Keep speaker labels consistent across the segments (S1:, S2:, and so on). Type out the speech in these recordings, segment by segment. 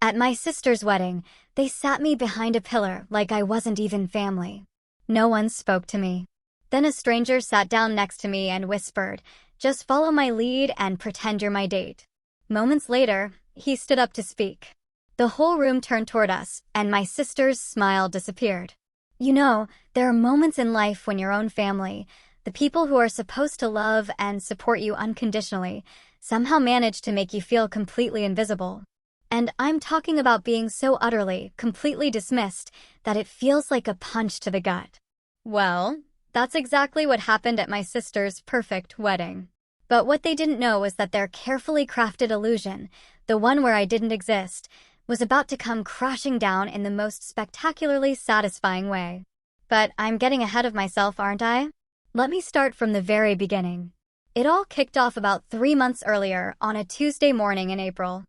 S1: At my sister's wedding, they sat me behind a pillar like I wasn't even family. No one spoke to me. Then a stranger sat down next to me and whispered, "Just follow my lead and pretend you're my date." Moments later, he stood up to speak. The whole room turned toward us, and my sister's smile disappeared. You know, there are moments in life when your own family, the people who are supposed to love and support you unconditionally, somehow manage to make you feel completely invisible. And I'm talking about being so utterly, completely dismissed that it feels like a punch to the gut. Well, that's exactly what happened at my sister's perfect wedding. But what they didn't know was that their carefully crafted illusion, the one where I didn't exist, was about to come crashing down in the most spectacularly satisfying way. But I'm getting ahead of myself, aren't I? Let me start from the very beginning. It all kicked off about 3 months earlier on a Tuesday morning in April.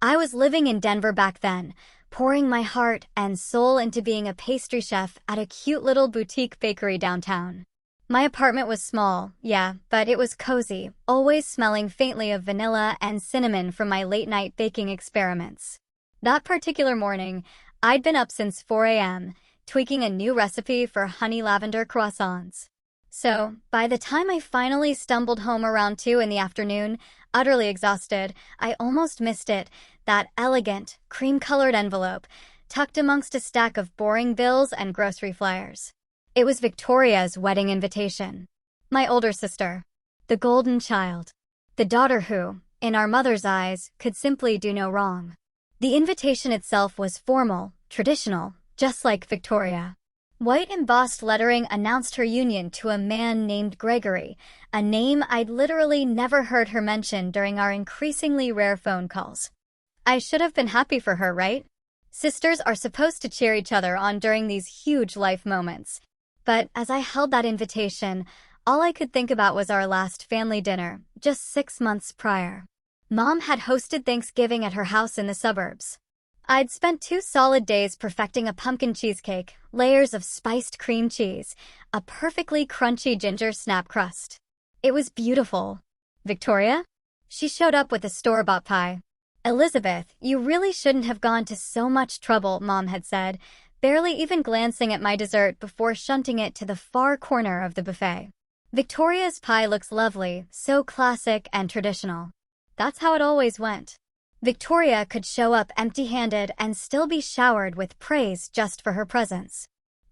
S1: I was living in Denver back then, pouring my heart and soul into being a pastry chef at a cute little boutique bakery downtown. My apartment was small, yeah, but it was cozy, always smelling faintly of vanilla and cinnamon from my late-night baking experiments. That particular morning, I'd been up since 4 a.m., tweaking a new recipe for honey lavender croissants. So, by the time I finally stumbled home around 2 in the afternoon, utterly exhausted, I almost missed it, that elegant, cream-colored envelope, tucked amongst a stack of boring bills and grocery flyers. It was Victoria's wedding invitation. My older sister. The golden child. The daughter who, in our mother's eyes, could simply do no wrong. The invitation itself was formal, traditional, just like Victoria. White embossed lettering announced her union to a man named Gregory, a name I'd literally never heard her mention during our increasingly rare phone calls. I should have been happy for her, right? Sisters are supposed to cheer each other on during these huge life moments. But as I held that invitation, all I could think about was our last family dinner, just 6 months prior. Mom had hosted Thanksgiving at her house in the suburbs. I'd spent 2 solid days perfecting a pumpkin cheesecake, layers of spiced cream cheese, a perfectly crunchy ginger snap crust. It was beautiful. Victoria? She showed up with a store-bought pie. "Elizabeth, you really shouldn't have gone to so much trouble," Mom had said, barely even glancing at my dessert before shunting it to the far corner of the buffet. Victoria's pie looks lovely, so classic and traditional. That's how it always went. Victoria could show up empty-handed and still be showered with praise just for her presence.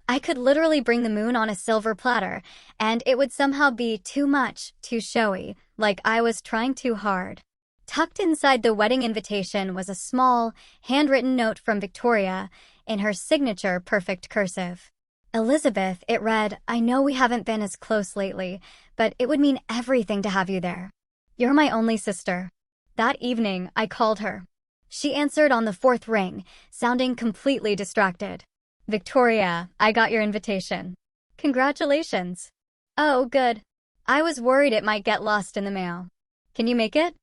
S1: I could literally bring the moon on a silver platter, and it would somehow be too much, too showy, like I was trying too hard. Tucked inside the wedding invitation was a small, handwritten note from Victoria in her signature perfect cursive. "Elizabeth," it read, "I know we haven't been as close lately, but it would mean everything to have you there. You're my only sister." That evening, I called her. She answered on the 4th ring, sounding completely distracted. "Victoria, I got your invitation." "Congratulations." "Oh, good. I was worried it might get lost in the mail." "Can you make it?"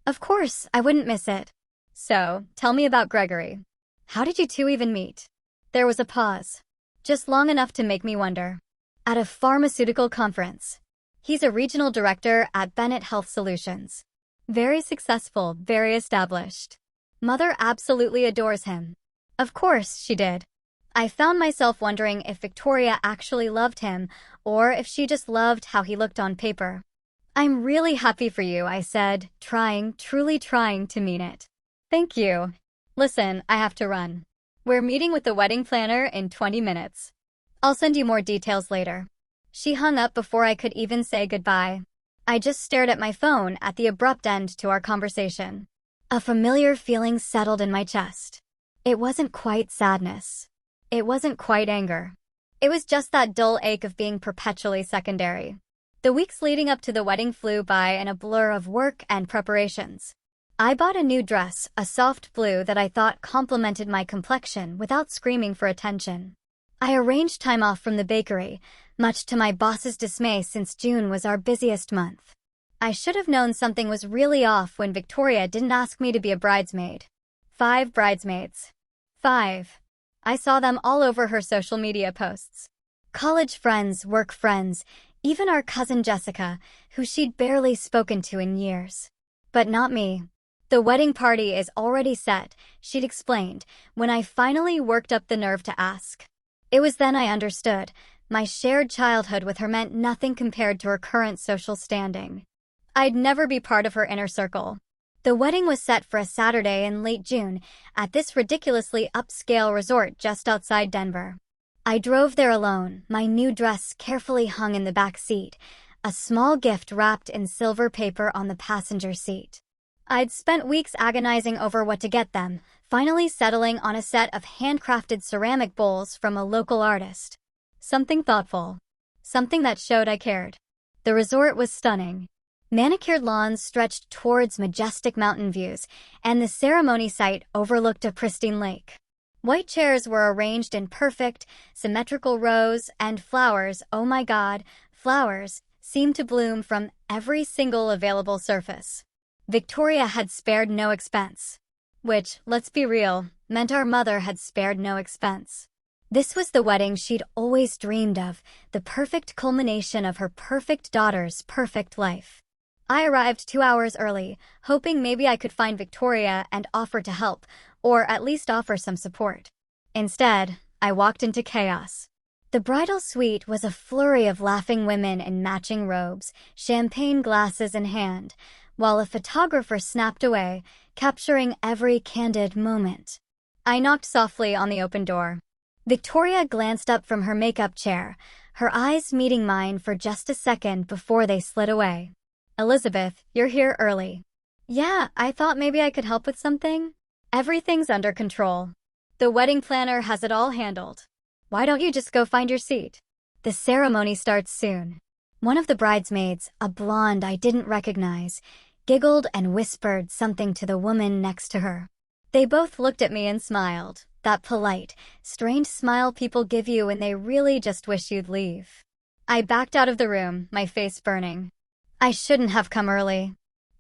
S1: "Of course, I wouldn't miss it." "So, tell me about Gregory. How did you two even meet?" There was a pause, just long enough to make me wonder. "At a pharmaceutical conference. He's a regional director at Bennett Health Solutions. Very successful, very established. Mother absolutely adores him." Of course she did. I found myself wondering if Victoria actually loved him, or if she just loved how he looked on paper. "I'm really happy for you," I said, truly trying to mean it. "Thank you. Listen, I have to run. We're meeting with the wedding planner in 20 minutes. I'll send you more details later." She hung up before I could even say goodbye. I just stared at my phone at the abrupt end to our conversation. A familiar feeling settled in my chest. It wasn't quite sadness. It wasn't quite anger. It was just that dull ache of being perpetually secondary. The weeks leading up to the wedding flew by in a blur of work and preparations. I bought a new dress, a soft blue that I thought complemented my complexion without screaming for attention. I arranged time off from the bakery, much to my boss's dismay since June was our busiest month. I should have known something was really off when Victoria didn't ask me to be a bridesmaid. 5 bridesmaids. 5. I saw them all over her social media posts. College friends, work friends, even our cousin Jessica, who she'd barely spoken to in years. But not me. "The wedding party is already set," she'd explained, when I finally worked up the nerve to ask. It was then I understood. My shared childhood with her meant nothing compared to her current social standing. I'd never be part of her inner circle. The wedding was set for a Saturday in late June at this ridiculously upscale resort just outside Denver. I drove there alone, my new dress carefully hung in the back seat, a small gift wrapped in silver paper on the passenger seat. I'd spent weeks agonizing over what to get them, finally settling on a set of handcrafted ceramic bowls from a local artist. Something thoughtful. Something that showed I cared. The resort was stunning. Manicured lawns stretched towards majestic mountain views, and the ceremony site overlooked a pristine lake. White chairs were arranged in perfect, symmetrical rows, and flowers, oh my God, flowers, seemed to bloom from every single available surface. Victoria had spared no expense. Which, let's be real, meant our mother had spared no expense. This was the wedding she'd always dreamed of, the perfect culmination of her perfect daughter's perfect life. I arrived 2 hours early, hoping maybe I could find Victoria and offer to help, or at least offer some support. Instead, I walked into chaos. The bridal suite was a flurry of laughing women in matching robes, champagne glasses in hand, while a photographer snapped away, capturing every candid moment. I knocked softly on the open door. Victoria glanced up from her makeup chair, her eyes meeting mine for just a second before they slid away. "Elizabeth, you're here early." "Yeah, I thought maybe I could help with something." "Everything's under control. The wedding planner has it all handled. Why don't you just go find your seat? The ceremony starts soon." One of the bridesmaids, a blonde I didn't recognize, giggled and whispered something to the woman next to her. They both looked at me and smiled, that polite, strained smile people give you when they really just wish you'd leave. I backed out of the room, my face burning. I shouldn't have come early.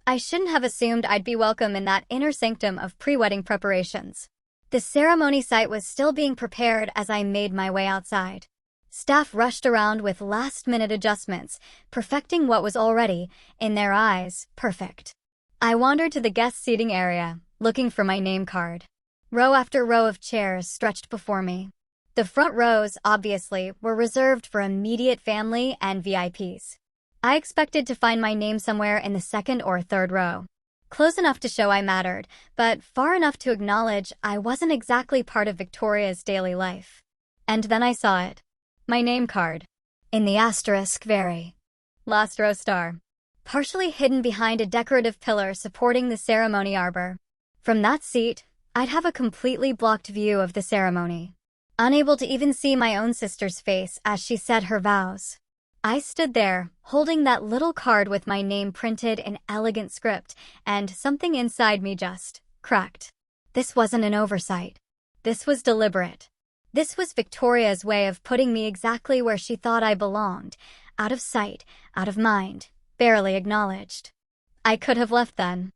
S1: I shouldn't have assumed I'd be welcome in that inner sanctum of pre-wedding preparations. The ceremony site was still being prepared as I made my way outside. Staff rushed around with last-minute adjustments, perfecting what was already, in their eyes, perfect. I wandered to the guest seating area, looking for my name card. Row after row of chairs stretched before me. The front rows, obviously, were reserved for immediate family and VIPs. I expected to find my name somewhere in the second or third row. Close enough to show I mattered, but far enough to acknowledge I wasn't exactly part of Victoria's daily life. And then I saw it. My name card. In the asterisk very last row star. Partially hidden behind a decorative pillar supporting the ceremony arbor. From that seat, I'd have a completely blocked view of the ceremony. Unable to even see my own sister's face as she said her vows. I stood there, holding that little card with my name printed in elegant script, and something inside me just cracked. This wasn't an oversight. This was deliberate. This was Victoria's way of putting me exactly where she thought I belonged, out of sight, out of mind, barely acknowledged. I could have left then.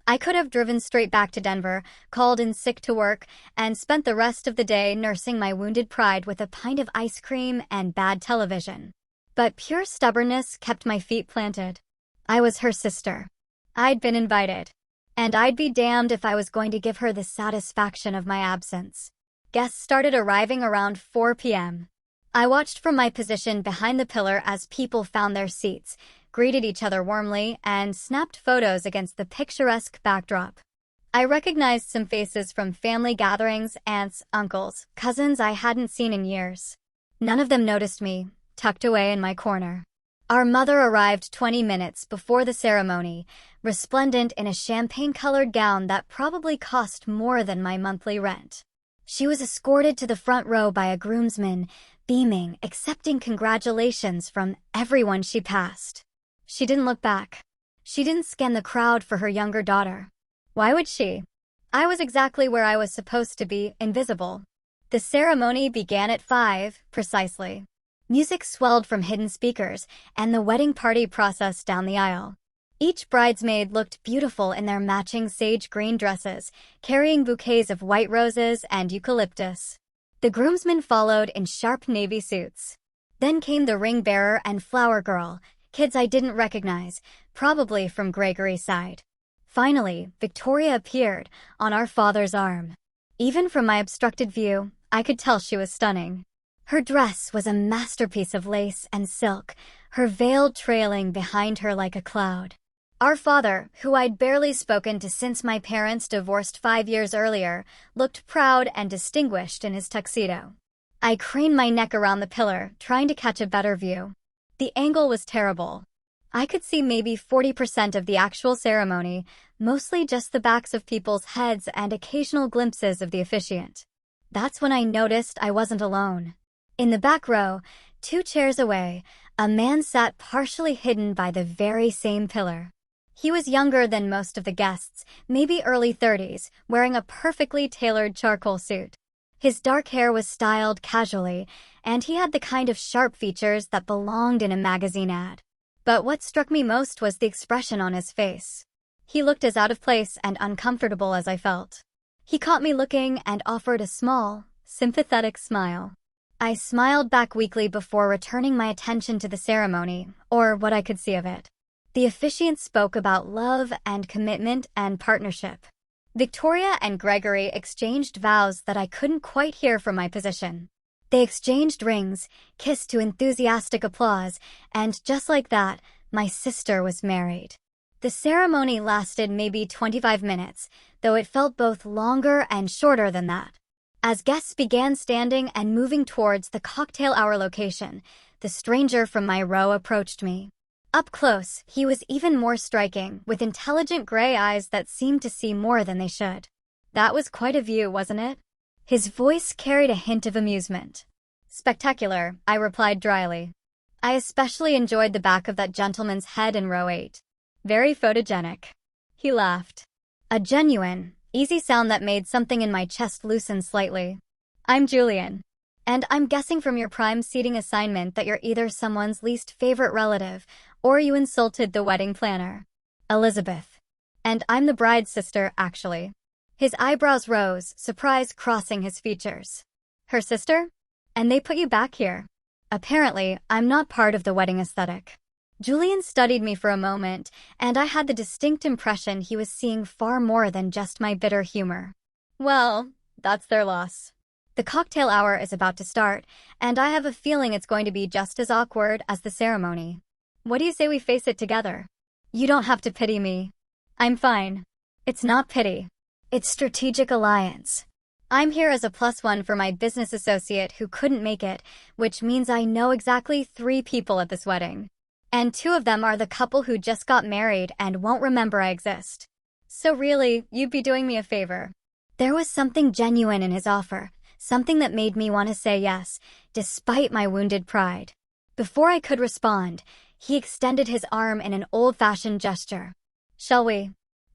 S1: I could have driven straight back to Denver, called in sick to work, and spent the rest of the day nursing my wounded pride with a pint of ice cream and bad television. But pure stubbornness kept my feet planted. I was her sister. I'd been invited. And I'd be damned if I was going to give her the satisfaction of my absence. Guests started arriving around 4 p.m. I watched from my position behind the pillar as people found their seats, greeted each other warmly, and snapped photos against the picturesque backdrop. I recognized some faces from family gatherings, aunts, uncles, cousins I hadn't seen in years. None of them noticed me, tucked away in my corner. Our mother arrived 20 minutes before the ceremony, resplendent in a champagne-colored gown that probably cost more than my monthly rent. She was escorted to the front row by a groomsman, beaming, accepting congratulations from everyone she passed. She didn't look back. She didn't scan the crowd for her younger daughter. Why would she? I was exactly where I was supposed to be, invisible. The ceremony began at 5, precisely. Music swelled from hidden speakers, and the wedding party processed down the aisle. Each bridesmaid looked beautiful in their matching sage green dresses, carrying bouquets of white roses and eucalyptus. The groomsmen followed in sharp navy suits. Then came the ring bearer and flower girl, kids I didn't recognize, probably from Gregory's side. Finally, Victoria appeared, on our father's arm. Even from my obstructed view, I could tell she was stunning. Her dress was a masterpiece of lace and silk, her veil trailing behind her like a cloud. Our father, who I'd barely spoken to since my parents divorced 5 years earlier, looked proud and distinguished in his tuxedo. I craned my neck around the pillar, trying to catch a better view. The angle was terrible. I could see maybe 40% of the actual ceremony, mostly just the backs of people's heads and occasional glimpses of the officiant. That's when I noticed I wasn't alone. In the back row, 2 chairs away, a man sat partially hidden by the very same pillar. He was younger than most of the guests, maybe early 30s, wearing a perfectly tailored charcoal suit. His dark hair was styled casually, and he had the kind of sharp features that belonged in a magazine ad. But what struck me most was the expression on his face. He looked as out of place and uncomfortable as I felt. He caught me looking and offered a small, sympathetic smile. I smiled back weakly before returning my attention to the ceremony, or what I could see of it. The officiant spoke about love and commitment and partnership. Victoria and Gregory exchanged vows that I couldn't quite hear from my position. They exchanged rings, kissed to enthusiastic applause, and just like that, my sister was married. The ceremony lasted maybe 25 minutes, though it felt both longer and shorter than that. As guests began standing and moving towards the cocktail hour location, the stranger from my row approached me. Up close, he was even more striking, with intelligent gray eyes that seemed to see more than they should. That was quite a view, wasn't it? His voice carried a hint of amusement. Spectacular, I replied dryly. I especially enjoyed the back of that gentleman's head in row 8. Very photogenic. He laughed. A genuine, easy sound that made something in my chest loosen slightly. I'm Julian. And I'm guessing from your prime seating assignment that you're either someone's least favorite relative or you insulted the wedding planner. Elizabeth. And I'm the bride's sister, actually. His eyebrows rose, surprise crossing his features. Her sister? And they put you back here. Apparently, I'm not part of the wedding aesthetic. Julian studied me for a moment, and I had the distinct impression he was seeing far more than just my bitter humor. Well, that's their loss. The cocktail hour is about to start, and I have a feeling it's going to be just as awkward as the ceremony. What do you say we face it together? You don't have to pity me. I'm fine. It's not pity. It's strategic alliance. I'm here as a +1 for my business associate who couldn't make it, which means I know exactly 3 people at this wedding. And 2 of them are the couple who just got married and won't remember I exist. So really, you'd be doing me a favor. There was something genuine in his offer. Something that made me want to say yes, despite my wounded pride. Before I could respond, he extended his arm in an old-fashioned gesture. Shall we?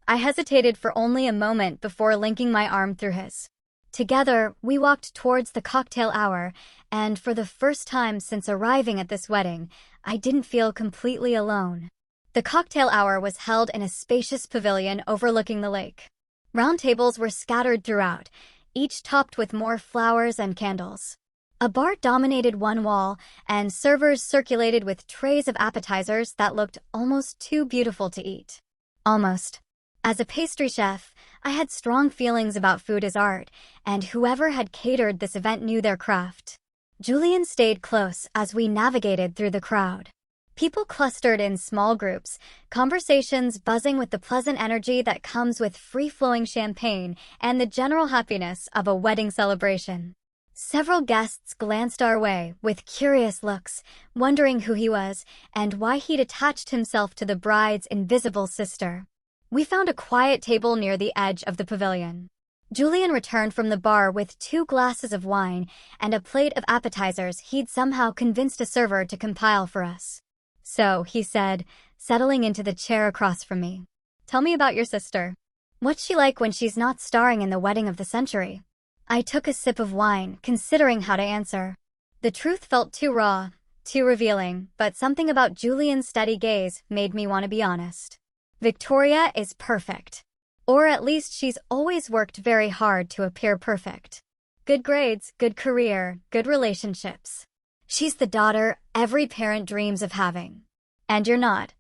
S1: I hesitated for only a moment before linking my arm through his. Together, we walked towards the cocktail hour, and for the first time since arriving at this wedding, I didn't feel completely alone. The cocktail hour was held in a spacious pavilion overlooking the lake. Round tables were scattered throughout, each topped with more flowers and candles. A bar dominated one wall, and servers circulated with trays of appetizers that looked almost too beautiful to eat. Almost. As a pastry chef, I had strong feelings about food as art, and whoever had catered this event knew their craft. Julian stayed close as we navigated through the crowd. People clustered in small groups, conversations buzzing with the pleasant energy that comes with free-flowing champagne and the general happiness of a wedding celebration. Several guests glanced our way with curious looks, wondering who he was and why he'd attached himself to the bride's invisible sister. We found a quiet table near the edge of the pavilion. Julian returned from the bar with 2 glasses of wine and a plate of appetizers he'd somehow convinced a server to compile for us. So, he said, settling into the chair across from me. Tell me about your sister. What's she like when she's not starring in the wedding of the century? I took a sip of wine, considering how to answer. The truth felt too raw, too revealing, but something about Julian's steady gaze made me want to be honest. Victoria is perfect. Or at least she's always worked very hard to appear perfect. Good grades, good career, good relationships. She's the daughter every parent dreams of having. And you're not.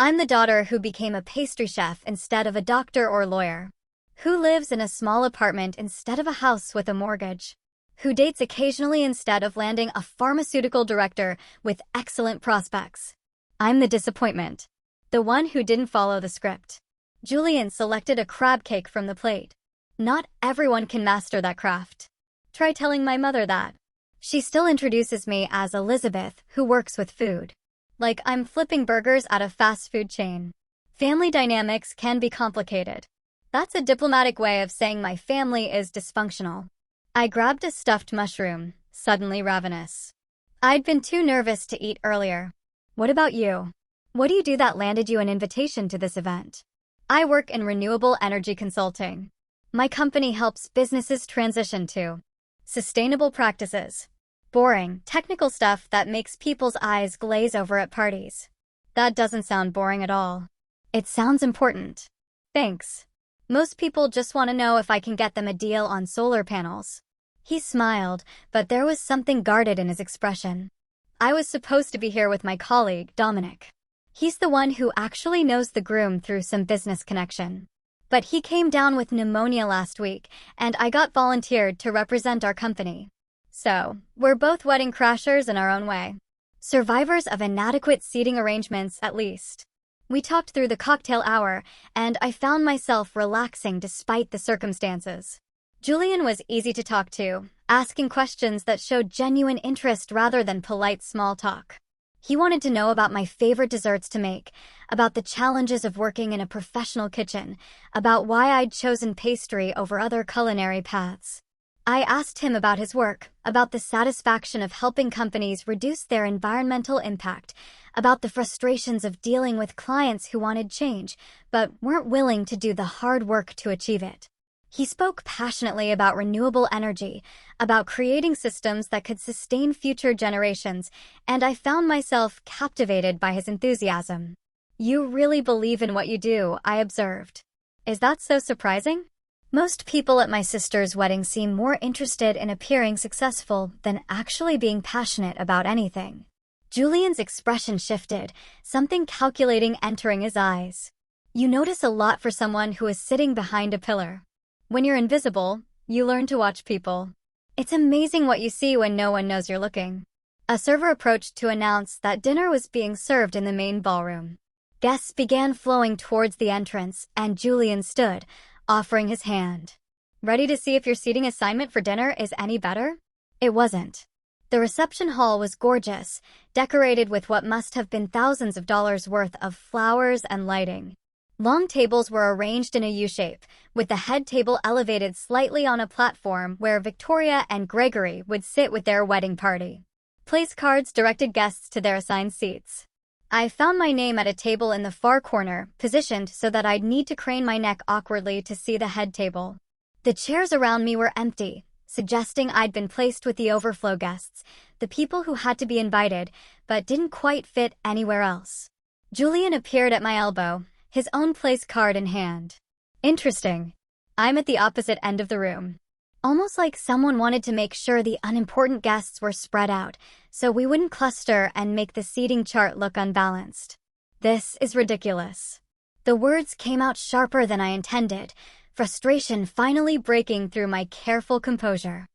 S1: I'm the daughter who became a pastry chef instead of a doctor or lawyer. Who lives in a small apartment instead of a house with a mortgage? Who dates occasionally instead of landing a pharmaceutical director with excellent prospects? I'm the disappointment. The one who didn't follow the script. Julian selected a crab cake from the plate. Not everyone can master that craft. Try telling my mother that. She still introduces me as Elizabeth, who works with food. Like I'm flipping burgers at a fast food chain. Family dynamics can be complicated. That's a diplomatic way of saying my family is dysfunctional. I grabbed a stuffed mushroom, suddenly ravenous. I'd been too nervous to eat earlier. What about you? What do you do that landed you an invitation to this event? I work in renewable energy consulting. My company helps businesses transition to sustainable practices. Boring, technical stuff that makes people's eyes glaze over at parties. That doesn't sound boring at all. It sounds important. Thanks. Most people just want to know if I can get them a deal on solar panels. He smiled, but there was something guarded in his expression. I was supposed to be here with my colleague, Dominic. He's the one who actually knows the groom through some business connection. But he came down with pneumonia last week, and I got volunteered to represent our company. So, we're both wedding crashers in our own way. Survivors of inadequate seating arrangements, at least. We talked through the cocktail hour, and I found myself relaxing despite the circumstances. Julian was easy to talk to, asking questions that showed genuine interest rather than polite small talk. He wanted to know about my favorite desserts to make, about the challenges of working in a professional kitchen, about why I'd chosen pastry over other culinary paths. I asked him about his work, about the satisfaction of helping companies reduce their environmental impact, about the frustrations of dealing with clients who wanted change, but weren't willing to do the hard work to achieve it. He spoke passionately about renewable energy, about creating systems that could sustain future generations, and I found myself captivated by his enthusiasm. You really believe in what you do, I observed. Is that so surprising? Most people at my sister's wedding seem more interested in appearing successful than actually being passionate about anything. Julian's expression shifted, something calculating entering his eyes. You notice a lot for someone who is sitting behind a pillar. When you're invisible, you learn to watch people. It's amazing what you see when no one knows you're looking. A server approached to announce that dinner was being served in the main ballroom. Guests began flowing towards the entrance, and Julian stood, offering his hand. Ready to see if your seating assignment for dinner is any better? It wasn't. The reception hall was gorgeous, decorated with what must have been thousands of dollars worth of flowers and lighting. Long tables were arranged in a U-shape, with the head table elevated slightly on a platform where Victoria and Gregory would sit with their wedding party. Place cards directed guests to their assigned seats. I found my name at a table in the far corner, positioned so that I'd need to crane my neck awkwardly to see the head table. The chairs around me were empty, suggesting I'd been placed with the overflow guests, the people who had to be invited, but didn't quite fit anywhere else. Julian appeared at my elbow, his own place card in hand. Interesting. I'm at the opposite end of the room. Almost like someone wanted to make sure the unimportant guests were spread out, so we wouldn't cluster and make the seating chart look unbalanced. This is ridiculous. The words came out sharper than I intended, frustration finally breaking through my careful composure.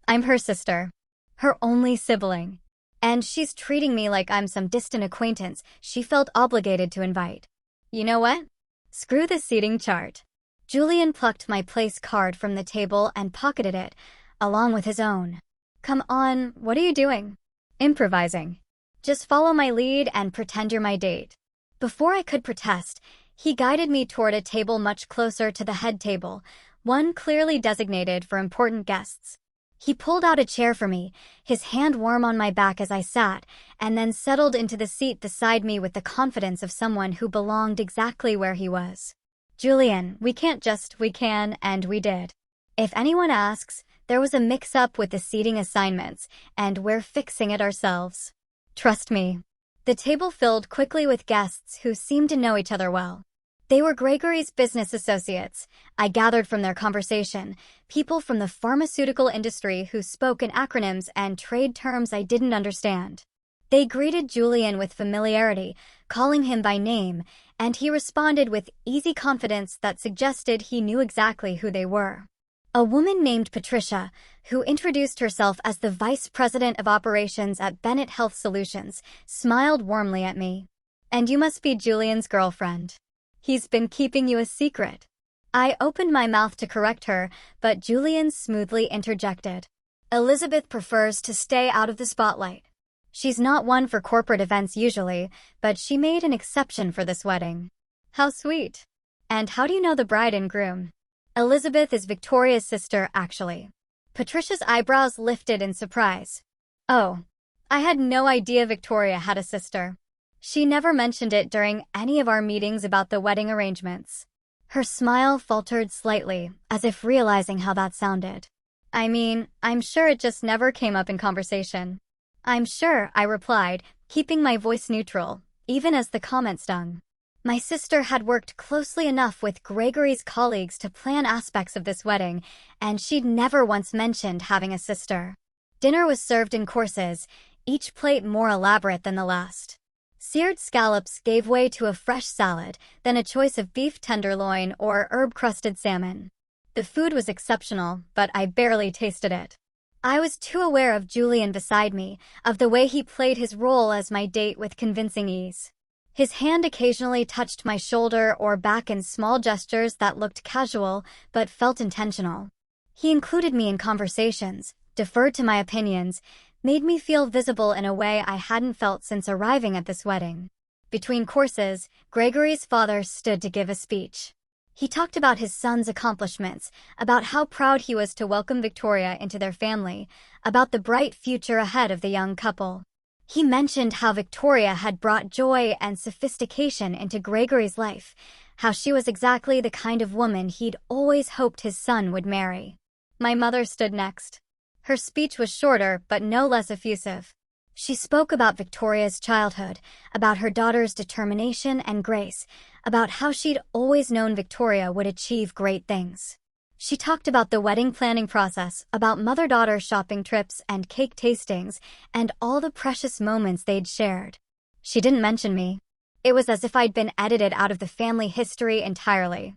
S1: I'm her sister, her only sibling, and she's treating me like I'm some distant acquaintance she felt obligated to invite. You know what? Screw the seating chart. Julian plucked my place card from the table and pocketed it, along with his own. Come on, what are you doing? Improvising. Just follow my lead and pretend you're my date. Before I could protest, he guided me toward a table much closer to the head table, one clearly designated for important guests. He pulled out a chair for me, his hand warm on my back as I sat, and then settled into the seat beside me with the confidence of someone who belonged exactly where he was. Julian, we can, and we did. If anyone asks, there was a mix-up with the seating assignments, and we're fixing it ourselves. Trust me. The table filled quickly with guests who seemed to know each other well. They were Gregory's business associates, I gathered from their conversation, people from the pharmaceutical industry who spoke in acronyms and trade terms I didn't understand. They greeted Julian with familiarity, calling him by name, and he responded with easy confidence that suggested he knew exactly who they were. A woman named Patricia, who introduced herself as the Vice President of Operations at Bennett Health Solutions, smiled warmly at me. "And you must be Julian's girlfriend. He's been keeping you a secret." I opened my mouth to correct her, but Julian smoothly interjected. "Elizabeth prefers to stay out of the spotlight. She's not one for corporate events usually, but she made an exception for this wedding." "How sweet. And how do you know the bride and groom?" "Elizabeth is Victoria's sister, actually." Patricia's eyebrows lifted in surprise. "Oh, I had no idea Victoria had a sister. She never mentioned it during any of our meetings about the wedding arrangements." Her smile faltered slightly, as if realizing how that sounded. "I mean, I'm sure it just never came up in conversation." "I'm sure," I replied, keeping my voice neutral, even as the comment stung. My sister had worked closely enough with Gregory's colleagues to plan aspects of this wedding, and she'd never once mentioned having a sister. Dinner was served in courses, each plate more elaborate than the last. Seared scallops gave way to a fresh salad, then a choice of beef tenderloin or herb-crusted salmon. The food was exceptional, but I barely tasted it. I was too aware of Julian beside me, of the way he played his role as my date with convincing ease. His hand occasionally touched my shoulder or back in small gestures that looked casual but felt intentional. He included me in conversations, deferred to my opinions, made me feel visible in a way I hadn't felt since arriving at this wedding. Between courses, Gregory's father stood to give a speech. He talked about his son's accomplishments, about how proud he was to welcome Victoria into their family, about the bright future ahead of the young couple. He mentioned how Victoria had brought joy and sophistication into Gregory's life, how she was exactly the kind of woman he'd always hoped his son would marry. My mother stood next. Her speech was shorter but no less effusive. She spoke about Victoria's childhood, about her daughter's determination and grace, about how she'd always known Victoria would achieve great things. She talked about the wedding planning process, about mother-daughter shopping trips and cake tastings, and all the precious moments they'd shared. She didn't mention me. It was as if I'd been edited out of the family history entirely.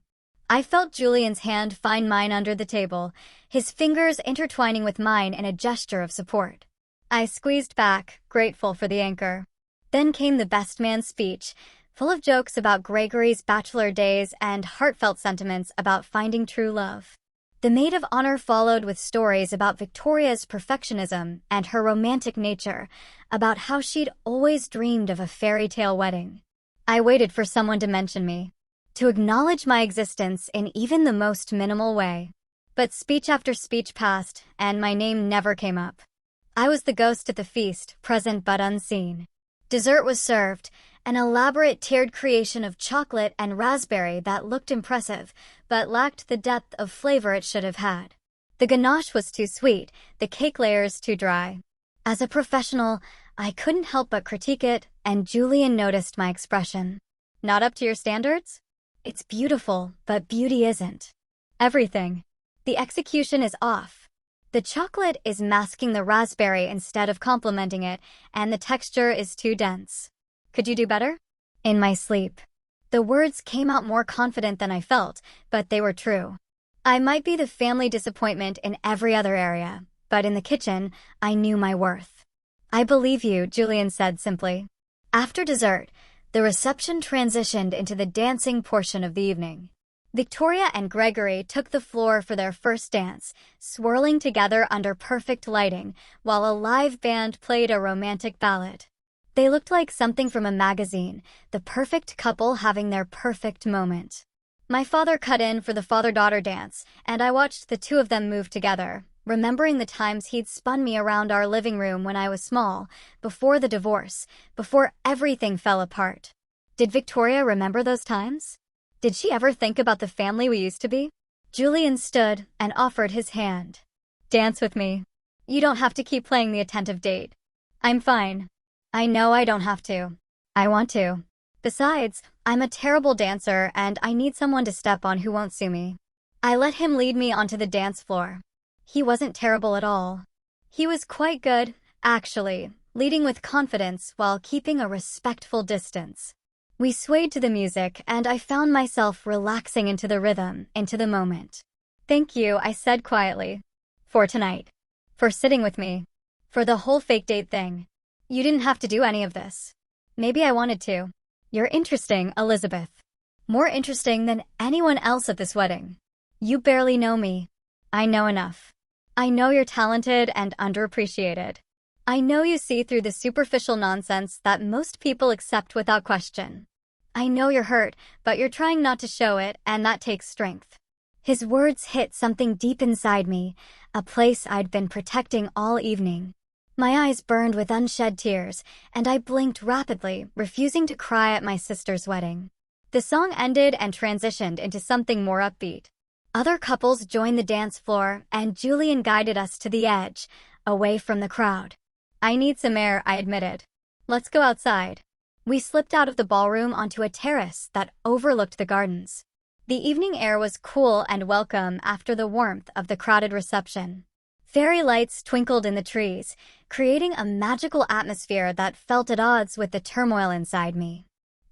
S1: I felt Julian's hand find mine under the table, his fingers intertwining with mine in a gesture of support. I squeezed back, grateful for the anchor. Then came the best man's speech, full of jokes about Gregory's bachelor days and heartfelt sentiments about finding true love. The maid of honor followed with stories about Victoria's perfectionism and her romantic nature, about how she'd always dreamed of a fairy tale wedding. I waited for someone to mention me, to acknowledge my existence in even the most minimal way. But speech after speech passed, and my name never came up. I was the ghost at the feast, present but unseen. Dessert was served, an elaborate tiered creation of chocolate and raspberry that looked impressive, but lacked the depth of flavor it should have had. The ganache was too sweet, the cake layers too dry. As a professional, I couldn't help but critique it, and Julian noticed my expression. "Not up to your standards?" "It's beautiful, but beauty isn't everything. The execution is off. The chocolate is masking the raspberry instead of complementing it, and the texture is too dense. Could you do better?" In my sleep. The words came out more confident than I felt, but they were true. I might be the family disappointment in every other area, but in the kitchen, I knew my worth. "I believe you," Julian said simply. After dessert, the reception transitioned into the dancing portion of the evening. Victoria and Gregory took the floor for their first dance, swirling together under perfect lighting, while a live band played a romantic ballad. They looked like something from a magazine, the perfect couple having their perfect moment. My father cut in for the father-daughter dance, and I watched the two of them move together, remembering the times he'd spun me around our living room when I was small, before the divorce, before everything fell apart. Did Victoria remember those times? Did she ever think about the family we used to be? Julian stood and offered his hand. "Dance with me. You don't have to keep playing the attentive date. I'm fine. I know I don't have to. I want to. Besides, I'm a terrible dancer and I need someone to step on who won't sue me." I let him lead me onto the dance floor. He wasn't terrible at all. He was quite good, actually, leading with confidence while keeping a respectful distance. We swayed to the music, and I found myself relaxing into the rhythm, into the moment. "Thank you," I said quietly. "For tonight. For sitting with me. For the whole fake date thing. You didn't have to do any of this. Maybe I wanted to. You're interesting, Elizabeth. More interesting than anyone else at this wedding. You barely know me. I know enough. I know you're talented and underappreciated. I know you see through the superficial nonsense that most people accept without question. I know you're hurt, but you're trying not to show it, and that takes strength." His words hit something deep inside me, a place I'd been protecting all evening. My eyes burned with unshed tears, and I blinked rapidly, refusing to cry at my sister's wedding. The song ended and transitioned into something more upbeat. Other couples joined the dance floor, and Julian guided us to the edge, away from the crowd. "I need some air," I admitted. "Let's go outside." We slipped out of the ballroom onto a terrace that overlooked the gardens. The evening air was cool and welcome after the warmth of the crowded reception. Fairy lights twinkled in the trees, creating a magical atmosphere that felt at odds with the turmoil inside me.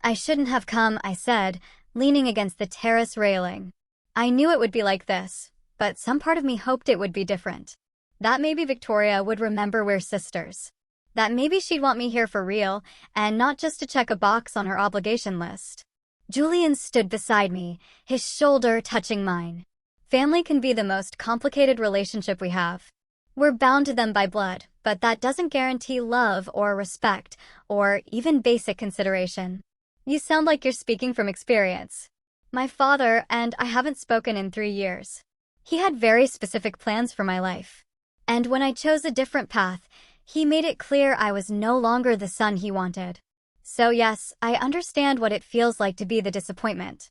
S1: "I shouldn't have come," I said, leaning against the terrace railing. I knew it would be like this, but some part of me hoped it would be different. That maybe Victoria would remember we're sisters. That maybe she'd want me here for real, and not just to check a box on her obligation list. Julian stood beside me, his shoulder touching mine. Family can be the most complicated relationship we have. We're bound to them by blood, but that doesn't guarantee love or respect, or even basic consideration. You sound like you're speaking from experience. My father and I haven't spoken in 3 years. He had very specific plans for my life. And when I chose a different path, he made it clear I was no longer the son he wanted. So yes, I understand what it feels like to be the disappointment.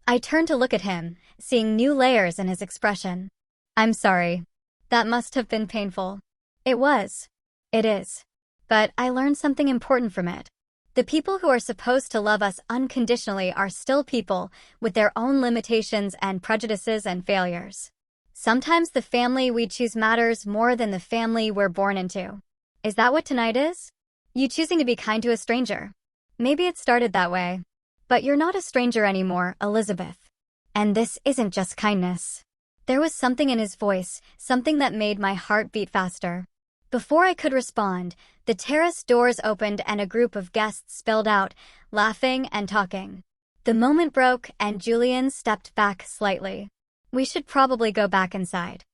S1: I turned to look at him, seeing new layers in his expression. "I'm sorry. That must have been painful." It was. It is. But I learned something important from it. The people who are supposed to love us unconditionally are still people, with their own limitations and prejudices and failures. Sometimes the family we choose matters more than the family we're born into. Is that what tonight is? You choosing to be kind to a stranger. Maybe it started that way. But you're not a stranger anymore, Elizabeth. And this isn't just kindness. There was something in his voice, something that made my heart beat faster. Before I could respond, the terrace doors opened and a group of guests spilled out, laughing and talking. The moment broke and Julian stepped back slightly. "We should probably go back inside.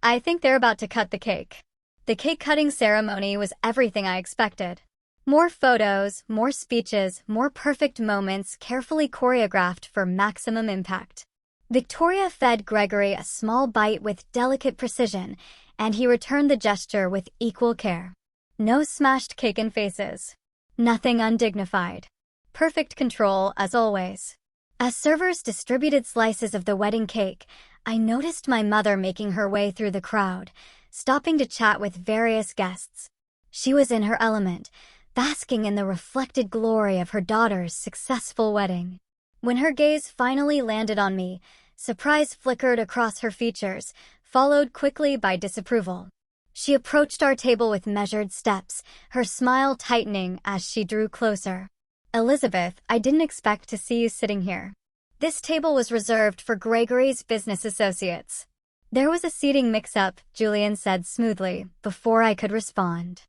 S1: I think they're about to cut the cake." The cake-cutting ceremony was everything I expected. More photos, more speeches, more perfect moments carefully choreographed for maximum impact. Victoria fed Gregory a small bite with delicate precision, and he returned the gesture with equal care. No smashed cake in faces. Nothing undignified. Perfect control, as always. As servers distributed slices of the wedding cake, I noticed my mother making her way through the crowd, stopping to chat with various guests. She was in her element, basking in the reflected glory of her daughter's successful wedding. When her gaze finally landed on me, surprise flickered across her features, followed quickly by disapproval. She approached our table with measured steps, her smile tightening as she drew closer. "Elizabeth, I didn't expect to see you sitting here. This table was reserved for Gregory's business associates." "There was a seating mix-up," Julian said smoothly, before I could respond.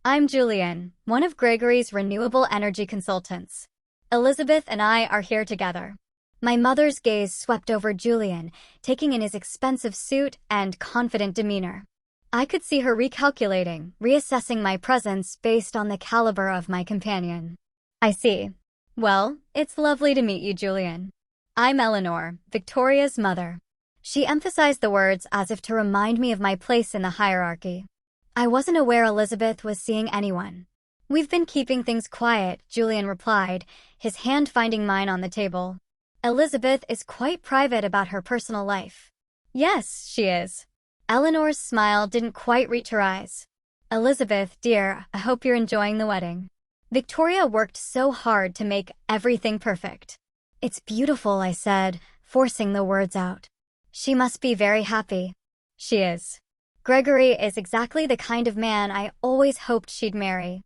S1: "I'm Julian, one of Gregory's renewable energy consultants. Elizabeth and I are here together." My mother's gaze swept over Julian, taking in his expensive suit and confident demeanor. I could see her recalculating, reassessing my presence based on the caliber of my companion. "I see. Well, it's lovely to meet you, Julian. I'm Eleanor, Victoria's mother." She emphasized the words as if to remind me of my place in the hierarchy. "I wasn't aware Elizabeth was seeing anyone." "We've been keeping things quiet," Julian replied, his hand finding mine on the table. "Elizabeth is quite private about her personal life." "Yes, she is." Eleanor's smile didn't quite reach her eyes. "Elizabeth, dear, I hope you're enjoying the wedding." Victoria worked so hard to make everything perfect. "It's beautiful," I said, forcing the words out. "She must be very happy." "She is. Gregory is exactly the kind of man I always hoped she'd marry."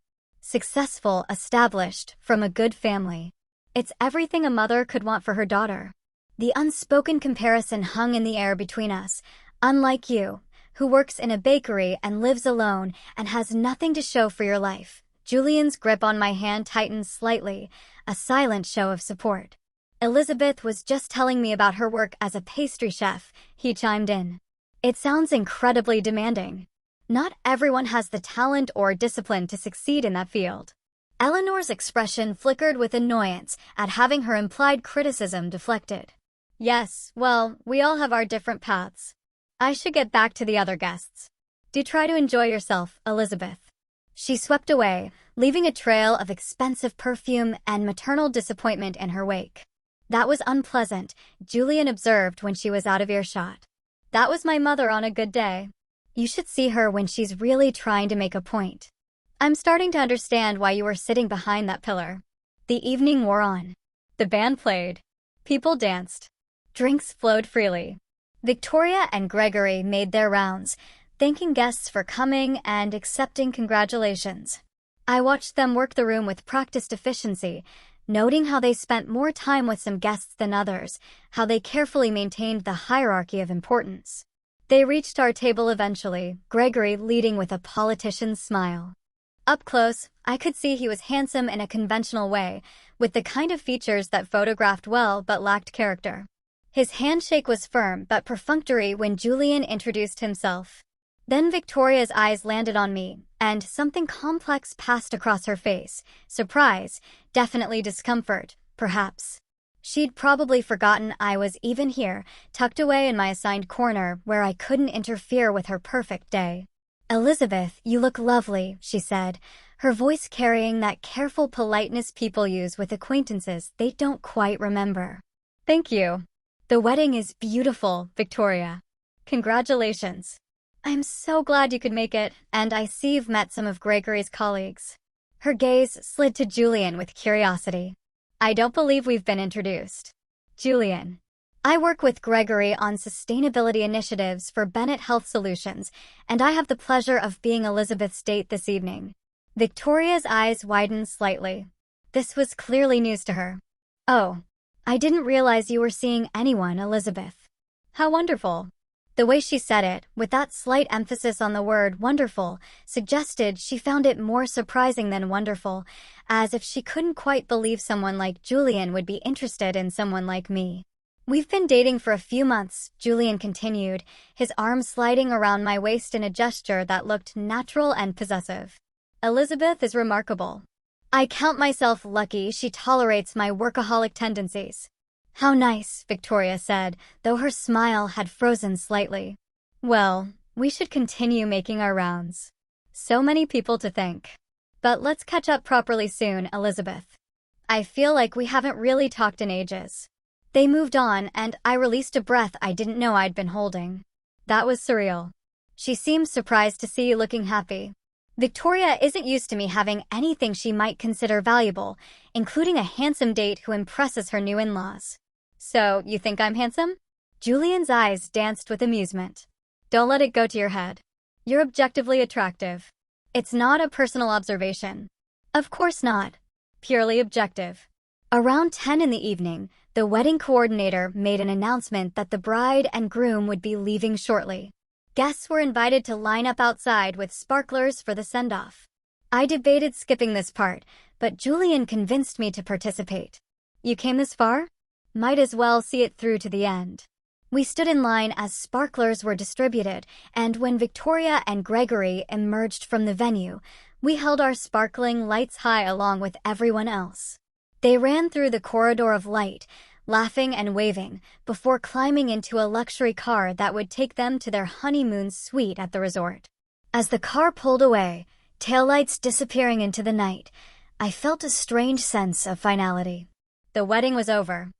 S1: Successful, established, from a good family. It's everything a mother could want for her daughter. The unspoken comparison hung in the air between us. Unlike you, who works in a bakery and lives alone and has nothing to show for your life. Julian's grip on my hand tightened slightly, a silent show of support. Elizabeth was just telling me about her work as a pastry chef, he chimed in. It sounds incredibly demanding. Not everyone has the talent or discipline to succeed in that field. Eleanor's expression flickered with annoyance at having her implied criticism deflected. Yes, well, we all have our different paths. I should get back to the other guests. Do try to enjoy yourself, Elizabeth. She swept away, leaving a trail of expensive perfume and maternal disappointment in her wake. That was unpleasant, Julian observed when she was out of earshot. That was my mother on a good day. You should see her when she's really trying to make a point. I'm starting to understand why you were sitting behind that pillar. The evening wore on. The band played. People danced. Drinks flowed freely. Victoria and Gregory made their rounds, thanking guests for coming and accepting congratulations. I watched them work the room with practiced efficiency, noting how they spent more time with some guests than others, how they carefully maintained the hierarchy of importance. They reached our table eventually, Gregory leading with a politician's smile. Up close, I could see he was handsome in a conventional way, with the kind of features that photographed well but lacked character. His handshake was firm but perfunctory when Julian introduced himself. Then Victoria's eyes landed on me, and something complex passed across her face. Surprise, definitely discomfort, perhaps. She'd probably forgotten I was even here, tucked away in my assigned corner where I couldn't interfere with her perfect day. Elizabeth, you look lovely, she said, her voice carrying that careful politeness people use with acquaintances they don't quite remember. Thank you. The wedding is beautiful, Victoria. Congratulations. I'm so glad you could make it, and I see you've met some of Gregory's colleagues. Her gaze slid to Julian with curiosity. I don't believe we've been introduced. Julian. I work with Gregory on sustainability initiatives for Bennett Health Solutions, and I have the pleasure of being Elizabeth's date this evening. Victoria's eyes widened slightly. This was clearly news to her. Oh, I didn't realize you were seeing anyone, Elizabeth. How wonderful. The way she said it, with that slight emphasis on the word wonderful, suggested she found it more surprising than wonderful, as if she couldn't quite believe someone like Julian would be interested in someone like me. We've been dating for a few months, Julian continued, his arm sliding around my waist in a gesture that looked natural and possessive. Elizabeth is remarkable. I count myself lucky she tolerates my workaholic tendencies. How nice, Victoria said, though her smile had frozen slightly. Well, we should continue making our rounds. So many people to thank. But let's catch up properly soon, Elizabeth. I feel like we haven't really talked in ages. They moved on, and I released a breath I didn't know I'd been holding. That was surreal. She seemed surprised to see you looking happy. Victoria isn't used to me having anything she might consider valuable, including a handsome date who impresses her new in-laws. So, you think I'm handsome? Julian's eyes danced with amusement. Don't let it go to your head. You're objectively attractive. It's not a personal observation. Of course not. Purely objective. Around 10 in the evening, the wedding coordinator made an announcement that the bride and groom would be leaving shortly. Guests were invited to line up outside with sparklers for the send-off. I debated skipping this part, but Julian convinced me to participate. You came this far? Might as well see it through to the end. We stood in line as sparklers were distributed, and when Victoria and Gregory emerged from the venue, we held our sparkling lights high along with everyone else. They ran through the corridor of light, laughing and waving, before climbing into a luxury car that would take them to their honeymoon suite at the resort. As the car pulled away, taillights disappearing into the night, I felt a strange sense of finality. The wedding was over.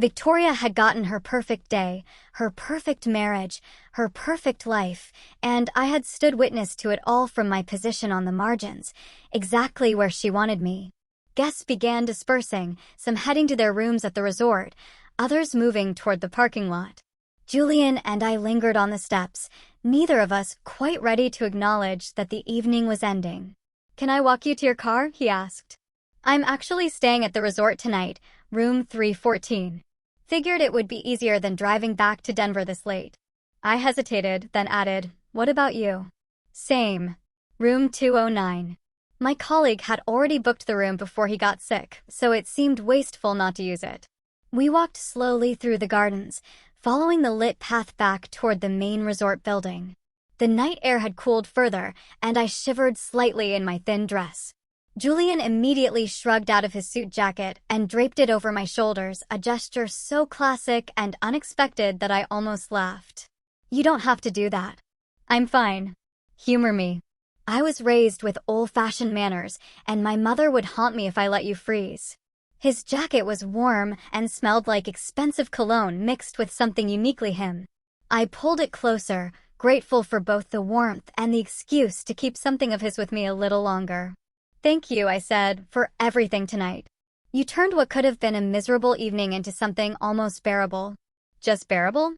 S1: Victoria had gotten her perfect day, her perfect marriage, her perfect life, and I had stood witness to it all from my position on the margins, exactly where she wanted me. Guests began dispersing, some heading to their rooms at the resort, others moving toward the parking lot. Julian and I lingered on the steps, neither of us quite ready to acknowledge that the evening was ending. Can I walk you to your car? He asked. I'm actually staying at the resort tonight, room 314. Figured it would be easier than driving back to Denver this late. I hesitated, then added, what about you? Same. Room 209. My colleague had already booked the room before he got sick, so it seemed wasteful not to use it. We walked slowly through the gardens, following the lit path back toward the main resort building. The night air had cooled further, and I shivered slightly in my thin dress. Julian immediately shrugged out of his suit jacket and draped it over my shoulders, a gesture so classic and unexpected that I almost laughed. You don't have to do that. I'm fine. Humor me. I was raised with old-fashioned manners, and my mother would haunt me if I let you freeze. His jacket was warm and smelled like expensive cologne mixed with something uniquely him. I pulled it closer, grateful for both the warmth and the excuse to keep something of his with me a little longer. Thank you, I said, for everything tonight. You turned what could have been a miserable evening into something almost bearable. Just bearable?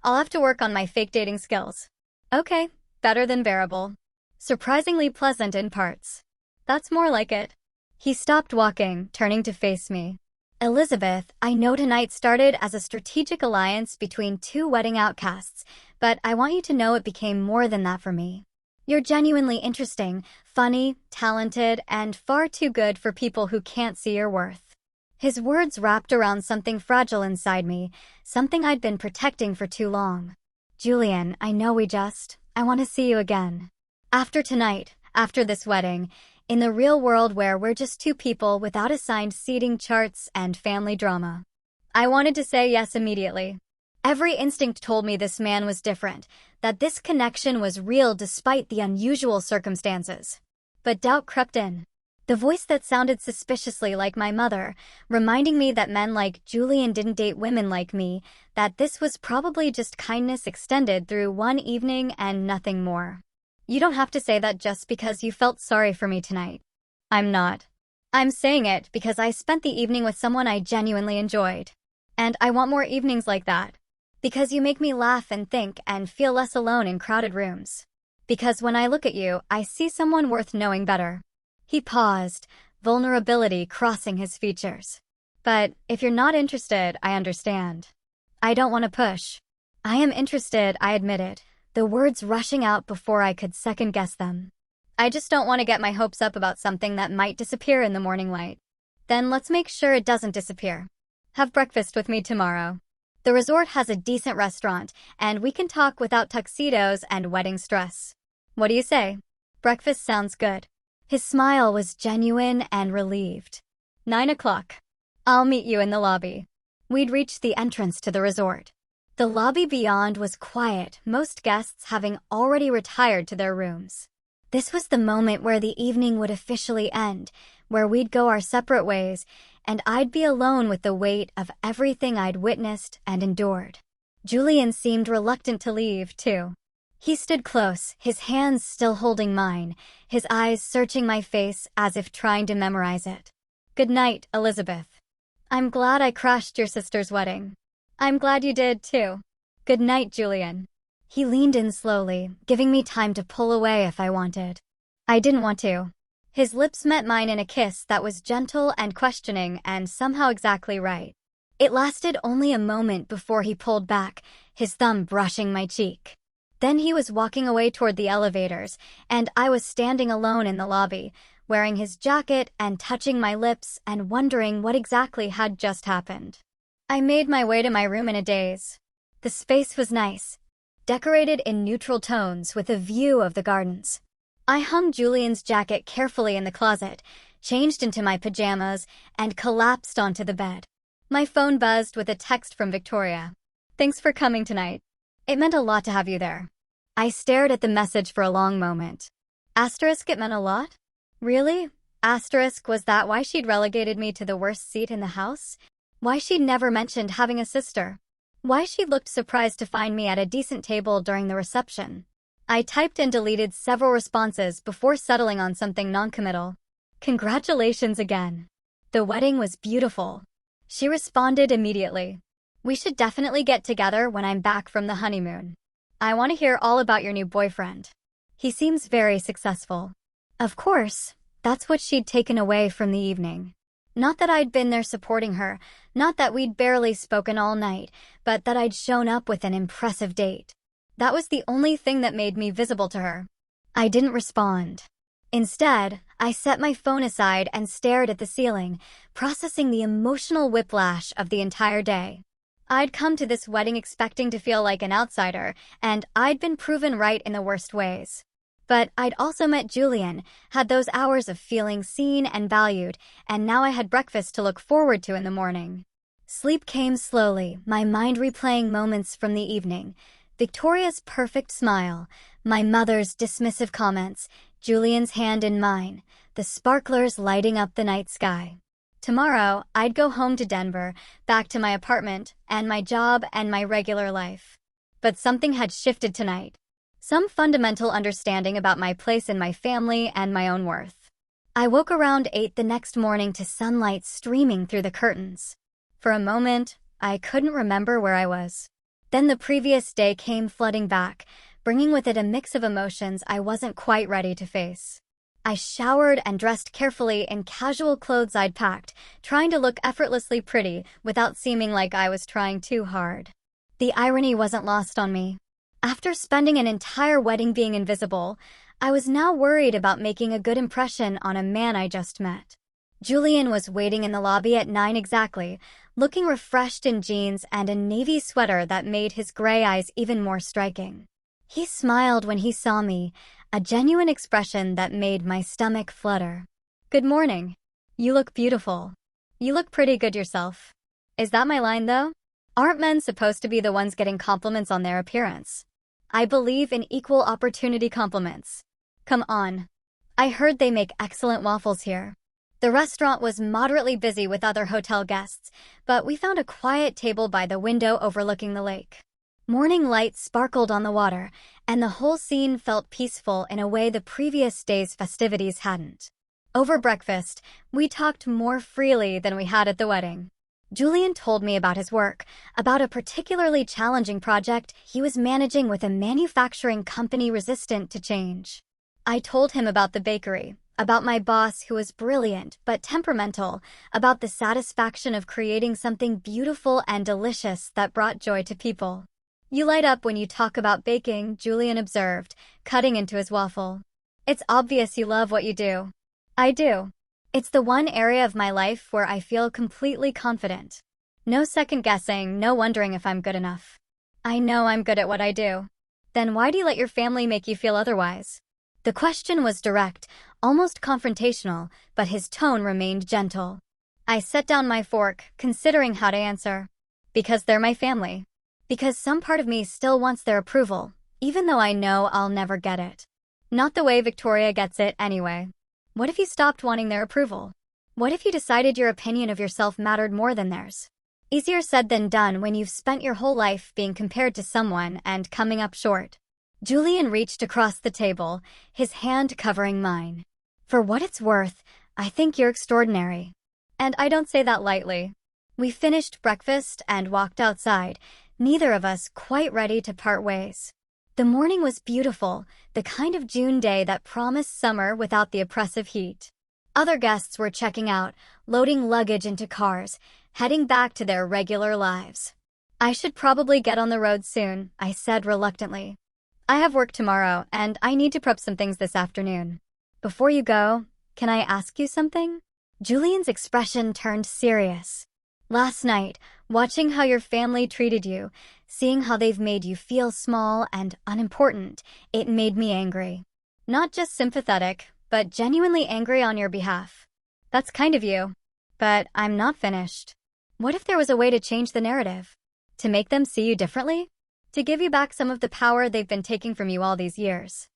S1: I'll have to work on my fake dating skills. Okay, better than bearable. Surprisingly pleasant in parts. That's more like it. He stopped walking, turning to face me. Elizabeth, I know tonight started as a strategic alliance between two wedding outcasts, but I want you to know it became more than that for me. You're genuinely interesting, funny, talented, and far too good for people who can't see your worth. His words wrapped around something fragile inside me, something I'd been protecting for too long. Julian, I know I want to see you again. After tonight, after this wedding, in the real world where we're just two people without assigned seating charts and family drama. I wanted to say yes immediately. Every instinct told me this man was different, that this connection was real despite the unusual circumstances. But doubt crept in. The voice that sounded suspiciously like my mother, reminding me that men like Julian didn't date women like me, that this was probably just kindness extended through one evening and nothing more. You don't have to say that just because you felt sorry for me tonight. I'm not. I'm saying it because I spent the evening with someone I genuinely enjoyed. And I want more evenings like that. Because you make me laugh and think and feel less alone in crowded rooms. Because when I look at you, I see someone worth knowing better. He paused, vulnerability crossing his features. But if you're not interested, I understand. I don't want to push. I am interested, I admitted, the words rushing out before I could second-guess them. I just don't want to get my hopes up about something that might disappear in the morning light. Then let's make sure it doesn't disappear. Have breakfast with me tomorrow. The resort has a decent restaurant, and we can talk without tuxedos and wedding stress. What do you say? Breakfast sounds good. His smile was genuine and relieved. 9 o'clock. I'll meet you in the lobby. We'd reached the entrance to the resort. The lobby beyond was quiet, most guests having already retired to their rooms. This was the moment where the evening would officially end, where we'd go our separate ways, and I'd be alone with the weight of everything I'd witnessed and endured. Julian seemed reluctant to leave, too. He stood close, his hands still holding mine, his eyes searching my face as if trying to memorize it. Good night, Elizabeth. I'm glad I crashed your sister's wedding. I'm glad you did, too. Good night, Julian. He leaned in slowly, giving me time to pull away if I wanted. I didn't want to. His lips met mine in a kiss that was gentle and questioning and somehow exactly right. It lasted only a moment before he pulled back, his thumb brushing my cheek. Then he was walking away toward the elevators, and I was standing alone in the lobby, wearing his jacket and touching my lips and wondering what exactly had just happened. I made my way to my room in a daze. The space was nice, decorated in neutral tones with a view of the gardens. I hung Julian's jacket carefully in the closet, changed into my pajamas, and collapsed onto the bed. My phone buzzed with a text from Victoria. Thanks for coming tonight. It meant a lot to have you there. I stared at the message for a long moment. Asterisk, it meant a lot? Really? Asterisk, was that why she'd relegated me to the worst seat in the house? Why she'd never mentioned having a sister? Why she looked surprised to find me at a decent table during the reception? I typed and deleted several responses before settling on something non-committal. Congratulations again. The wedding was beautiful. She responded immediately. We should definitely get together when I'm back from the honeymoon. I want to hear all about your new boyfriend. He seems very successful. Of course, That's what she'd taken away from the evening. Not that I'd been there supporting her, not that we'd barely spoken all night, but that I'd shown up with an impressive date. That was the only thing that made me visible to her. I didn't respond. Instead, I set my phone aside and stared at the ceiling, processing the emotional whiplash of the entire day. I'd come to this wedding expecting to feel like an outsider, and I'd been proven right in the worst ways. But I'd also met Julian, had those hours of feeling seen and valued, and now I had breakfast to look forward to in the morning. Sleep came slowly, my mind replaying moments from the evening. Victoria's perfect smile, my mother's dismissive comments, Julian's hand in mine, the sparklers lighting up the night sky. Tomorrow, I'd go home to Denver, back to my apartment, and my job and my regular life. But something had shifted tonight. Some fundamental understanding about my place in my family and my own worth. I woke around 8 the next morning to sunlight streaming through the curtains. For a moment, I couldn't remember where I was. Then the previous day came flooding back, bringing with it a mix of emotions I wasn't quite ready to face. I showered and dressed carefully in casual clothes I'd packed, trying to look effortlessly pretty without seeming like I was trying too hard. The irony wasn't lost on me. After spending an entire wedding being invisible, I was now worried about making a good impression on a man I just met. Julian was waiting in the lobby at 9 exactly, looking refreshed in jeans and a navy sweater that made his gray eyes even more striking. He smiled when he saw me, a genuine expression that made my stomach flutter. "Good morning. You look beautiful. You look pretty good yourself." Is that my line, though? Aren't men supposed to be the ones getting compliments on their appearance? I believe in equal opportunity compliments. Come on. I heard they make excellent waffles here. The restaurant was moderately busy with other hotel guests, but we found a quiet table by the window overlooking the lake. Morning light sparkled on the water, and the whole scene felt peaceful in a way the previous day's festivities hadn't. Over breakfast, we talked more freely than we had at the wedding. Julian told me about his work, about a particularly challenging project he was managing with a manufacturing company resistant to change. I told him about the bakery, about my boss who was brilliant but temperamental, about the satisfaction of creating something beautiful and delicious that brought joy to people. "You light up when you talk about baking," Julian observed, cutting into his waffle. "It's obvious you love what you do." "I do. It's the one area of my life where I feel completely confident. No second guessing, no wondering if I'm good enough. I know I'm good at what I do." "Then why do you let your family make you feel otherwise?" The question was direct, almost confrontational, but his tone remained gentle. I set down my fork, considering how to answer. Because they're my family. Because some part of me still wants their approval, even though I know I'll never get it. Not the way Victoria gets it anyway. What if you stopped wanting their approval? What if you decided your opinion of yourself mattered more than theirs? Easier said than done when you've spent your whole life being compared to someone and coming up short. Julian reached across the table, his hand covering mine. "For what it's worth, I think you're extraordinary." And I don't say that lightly. We finished breakfast and walked outside, neither of us quite ready to part ways. The morning was beautiful, the kind of June day that promised summer without the oppressive heat. Other guests were checking out, loading luggage into cars, heading back to their regular lives. "I should probably get on the road soon," I said reluctantly. "I have work tomorrow, and I need to prep some things this afternoon." "Before you go, can I ask you something?" Julian's expression turned serious. "Last night, watching how your family treated you, seeing how they've made you feel small and unimportant, it made me angry. Not just sympathetic, but genuinely angry on your behalf." "That's kind of you. But I'm not finished. What if there was a way to change the narrative? To make them see you differently? To give you back some of the power they've been taking from you all these years?"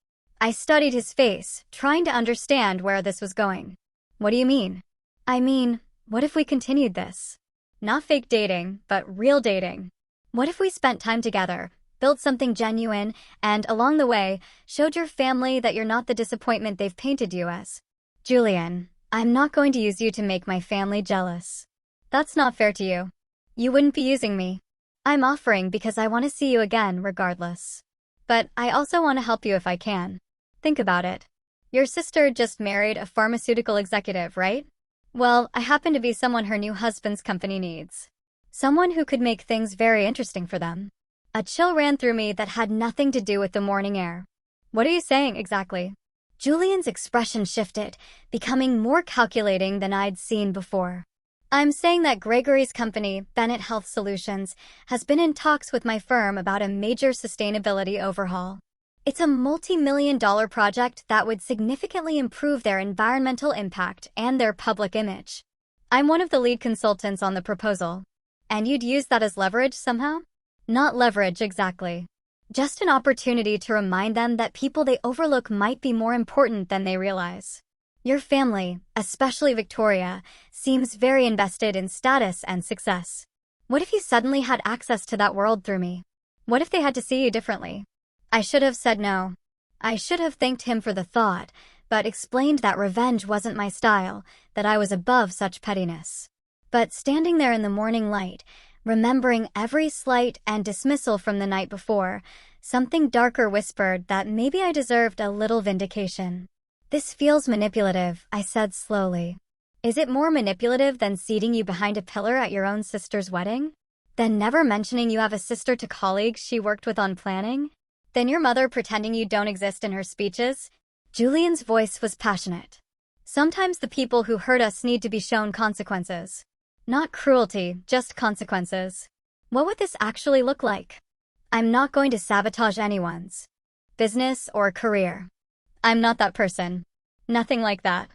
S1: I studied his face, trying to understand where this was going. "What do you mean?" "I mean, what if we continued this? Not fake dating, but real dating. What if we spent time together, built something genuine, and along the way, showed your family that you're not the disappointment they've painted you as?" "Julian, I'm not going to use you to make my family jealous. That's not fair to you. You wouldn't be using me. I'm offering because I want to see you again regardless. But I also want to help you if I can. Think about it. Your sister just married a pharmaceutical executive, right? Well, I happen to be someone her new husband's company needs. Someone who could make things very interesting for them. A chill ran through me that had nothing to do with the morning air. What are you saying exactly? Julian's expression shifted, becoming more calculating than I'd seen before. I'm saying that Gregory's company, Bennett Health Solutions, has been in talks with my firm about a major sustainability overhaul. It's a multi-million-dollar project that would significantly improve their environmental impact and their public image. I'm one of the lead consultants on the proposal. And you'd use that as leverage somehow? Not leverage exactly. Just an opportunity to remind them that people they overlook might be more important than they realize. Your family, especially Victoria, seems very invested in status and success. What if you suddenly had access to that world through me? What if they had to see you differently? I should have said no. I should have thanked him for the thought, but explained that revenge wasn't my style, that I was above such pettiness. But standing there in the morning light, remembering every slight and dismissal from the night before, something darker whispered that maybe I deserved a little vindication. This feels manipulative, I said slowly. Is it more manipulative than seating you behind a pillar at your own sister's wedding? Than never mentioning you have a sister to colleagues she worked with on planning? Than your mother pretending you don't exist in her speeches? Julian's voice was passionate. Sometimes the people who hurt us need to be shown consequences. Not cruelty, just consequences. What would this actually look like? I'm not going to sabotage anyone's business or career. I'm not that person. Nothing like that.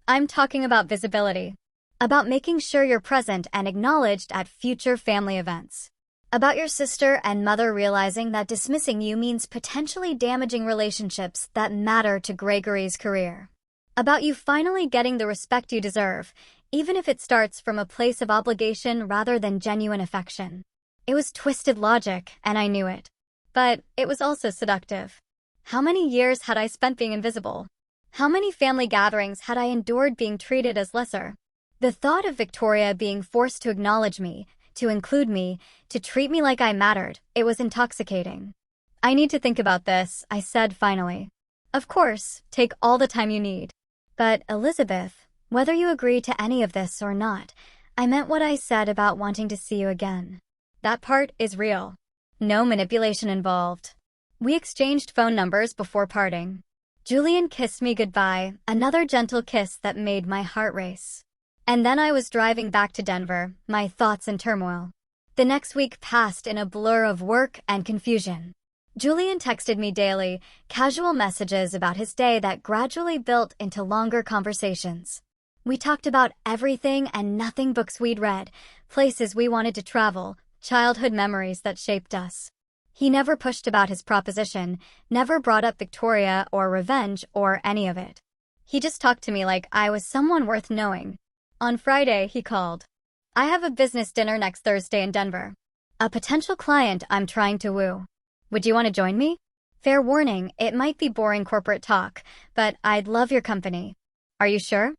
S1: I'm talking about visibility. About making sure you're present and acknowledged at future family events. About your sister and mother realizing that dismissing you means potentially damaging relationships that matter to Gregory's career. About you finally getting the respect you deserve, even if it starts from a place of obligation rather than genuine affection. It was twisted logic, and I knew it. But it was also seductive. How many years had I spent being invisible? How many family gatherings had I endured being treated as lesser? The thought of Victoria being forced to acknowledge me, to include me, to treat me like I mattered, it was intoxicating. I need to think about this, I said finally. Of course, take all the time you need. But, Elizabeth, whether you agree to any of this or not, I meant what I said about wanting to see you again. That part is real. No manipulation involved. We exchanged phone numbers before parting. Julian kissed me goodbye, another gentle kiss that made my heart race. And then I was driving back to Denver, my thoughts in turmoil. The next week passed in a blur of work and confusion. Julian texted me daily, casual messages about his day that gradually built into longer conversations. We talked about everything and nothing, books we'd read, places we wanted to travel, childhood memories that shaped us. He never pushed about his proposition, never brought up Victoria or revenge or any of it. He just talked to me like I was someone worth knowing. On Friday, he called. I have a business dinner next Thursday in Denver. A potential client I'm trying to woo. Would you want to join me? Fair warning, it might be boring corporate talk, but I'd love your company. Are you sure?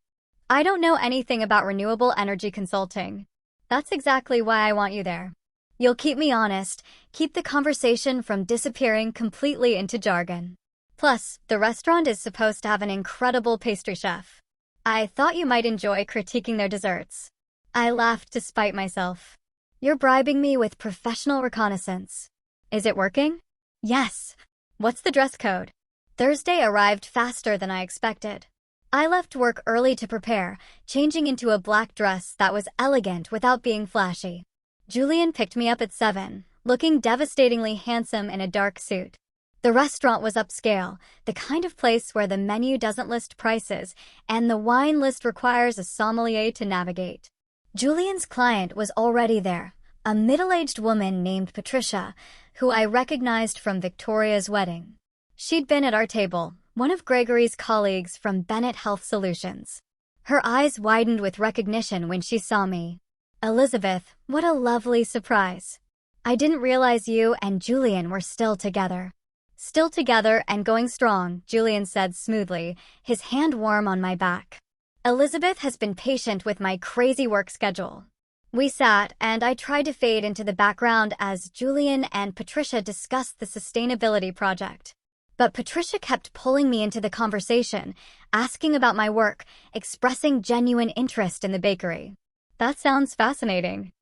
S1: I don't know anything about renewable energy consulting. That's exactly why I want you there. You'll keep me honest, keep the conversation from disappearing completely into jargon. Plus, the restaurant is supposed to have an incredible pastry chef. I thought you might enjoy critiquing their desserts. I laughed to spite myself. You're bribing me with professional reconnaissance. Is it working? Yes. What's the dress code? Thursday arrived faster than I expected. I left work early to prepare, changing into a black dress that was elegant without being flashy. Julian picked me up at 7, looking devastatingly handsome in a dark suit. The restaurant was upscale, the kind of place where the menu doesn't list prices and the wine list requires a sommelier to navigate. Julian's client was already there, a middle-aged woman named Patricia, who I recognized from Victoria's wedding. She'd been at our table, one of Gregory's colleagues from Bennett Health Solutions. Her eyes widened with recognition when she saw me. Elizabeth, what a lovely surprise. I didn't realize you and Julian were still together. Still together and going strong, Julian said smoothly, his hand warm on my back. Elizabeth has been patient with my crazy work schedule. We sat, and I tried to fade into the background as Julian and Patricia discussed the sustainability project. But Patricia kept pulling me into the conversation, asking about my work, expressing genuine interest in the bakery. That sounds fascinating.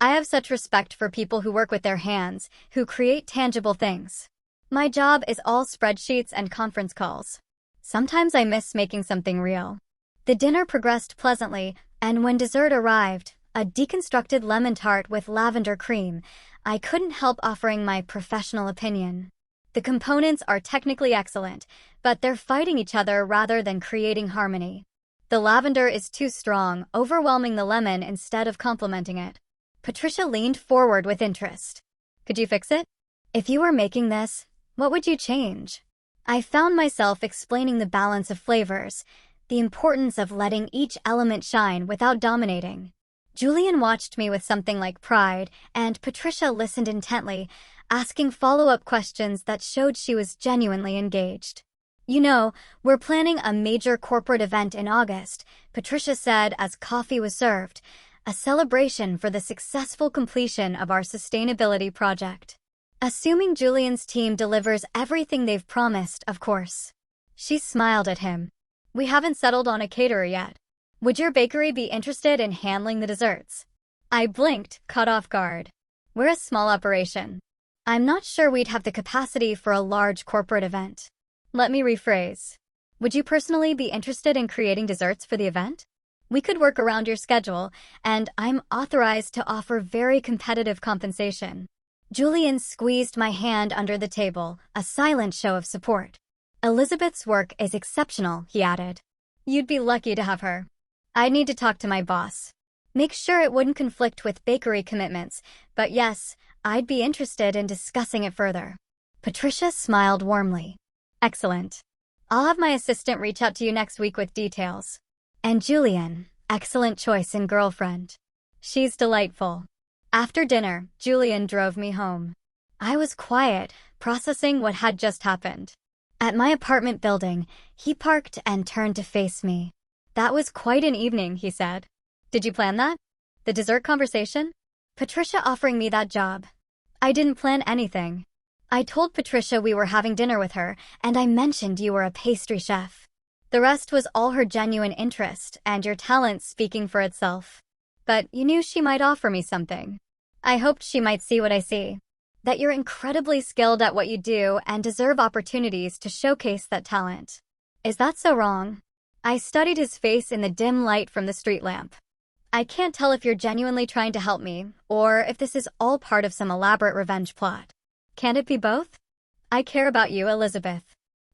S1: I have such respect for people who work with their hands, who create tangible things. My job is all spreadsheets and conference calls. Sometimes I miss making something real. The dinner progressed pleasantly, and when dessert arrived, a deconstructed lemon tart with lavender cream, I couldn't help offering my professional opinion. The components are technically excellent, but they're fighting each other rather than creating harmony. The lavender is too strong, overwhelming the lemon instead of complementing it. Patricia leaned forward with interest. Could you fix it? If you were making this, what would you change? I found myself explaining the balance of flavors, the importance of letting each element shine without dominating. Julian watched me with something like pride, and Patricia listened intently, asking follow-up questions that showed she was genuinely engaged. You know, we're planning a major corporate event in August, Patricia said as coffee was served, a celebration for the successful completion of our sustainability project. Assuming Julian's team delivers everything they've promised, of course. She smiled at him. We haven't settled on a caterer yet. Would your bakery be interested in handling the desserts? I blinked, caught off guard. We're a small operation. I'm not sure we'd have the capacity for a large corporate event. Let me rephrase. Would you personally be interested in creating desserts for the event? We could work around your schedule, and I'm authorized to offer very competitive compensation. Julian squeezed my hand under the table, a silent show of support. Elizabeth's work is exceptional, he added. You'd be lucky to have her. I'd need to talk to my boss. Make sure it wouldn't conflict with bakery commitments, but yes, I'd be interested in discussing it further. Patricia smiled warmly. Excellent. I'll have my assistant reach out to you next week with details. And Julian, excellent choice in girlfriend. She's delightful. After dinner, Julian drove me home. I was quiet, processing what had just happened. At my apartment building, he parked and turned to face me. That was quite an evening, he said. Did you plan that? The dessert conversation? Patricia offering me that job. I didn't plan anything. I told Patricia we were having dinner with her, and I mentioned you were a pastry chef. The rest was all her genuine interest and your talent speaking for itself. But you knew she might offer me something. I hoped she might see what I see. That you're incredibly skilled at what you do and deserve opportunities to showcase that talent. Is that so wrong? I studied his face in the dim light from the street lamp. I can't tell if you're genuinely trying to help me, or if this is all part of some elaborate revenge plot. Can't it be both? I care about you, Elizabeth.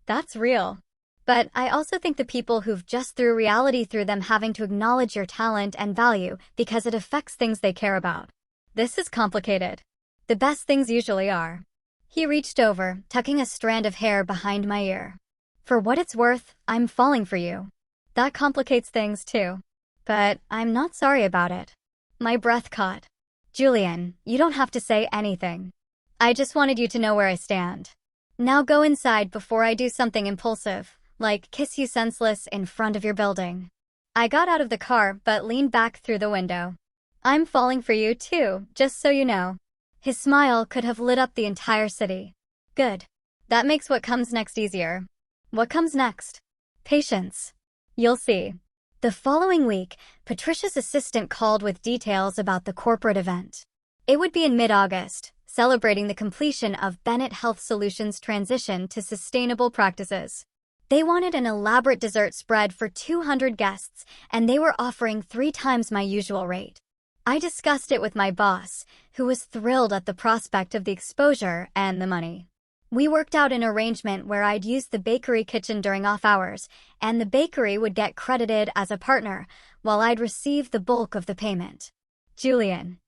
S1: That's real. But I also think the people who've just threw reality through them having to acknowledge your talent and value because it affects things they care about. This is complicated. The best things usually are. He reached over, tucking a strand of hair behind my ear. For what it's worth, I'm falling for you. That complicates things too. But I'm not sorry about it. My breath caught. Julian, you don't have to say anything. I just wanted you to know where I stand. Now go inside before I do something impulsive, like kiss you senseless in front of your building. I got out of the car but leaned back through the window. I'm falling for you too, just so you know. His smile could have lit up the entire city. Good. That makes what comes next easier. What comes next? Patience. You'll see. The following week, Patricia's assistant called with details about the corporate event. It would be in mid-August, celebrating the completion of Bennett Health Solutions' transition to sustainable practices. They wanted an elaborate dessert spread for 200 guests, and they were offering 3 times my usual rate. I discussed it with my boss, who was thrilled at the prospect of the exposure and the money. We worked out an arrangement where I'd use the bakery kitchen during off hours, and the bakery would get credited as a partner, while I'd receive the bulk of the payment. Julian.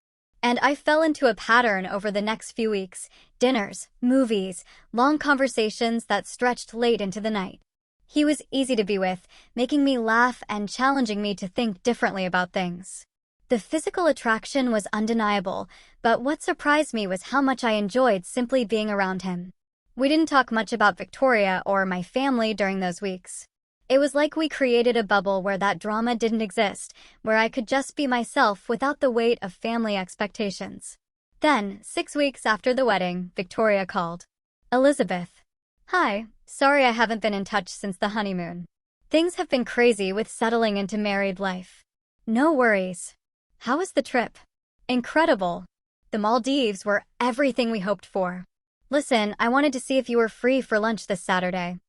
S1: And I fell into a pattern over the next few weeks: dinners, movies, long conversations that stretched late into the night. He was easy to be with, making me laugh and challenging me to think differently about things. The physical attraction was undeniable, but what surprised me was how much I enjoyed simply being around him. We didn't talk much about Victoria or my family during those weeks. It was like we created a bubble where that drama didn't exist, where I could just be myself without the weight of family expectations. Then, 6 weeks after the wedding, Victoria called. Elizabeth. Hi, Sorry I haven't been in touch since the honeymoon. Things have been crazy with settling into married life. No worries. How was the trip? Incredible. The Maldives were everything we hoped for. Listen, I wanted to see if you were free for lunch this Saturday.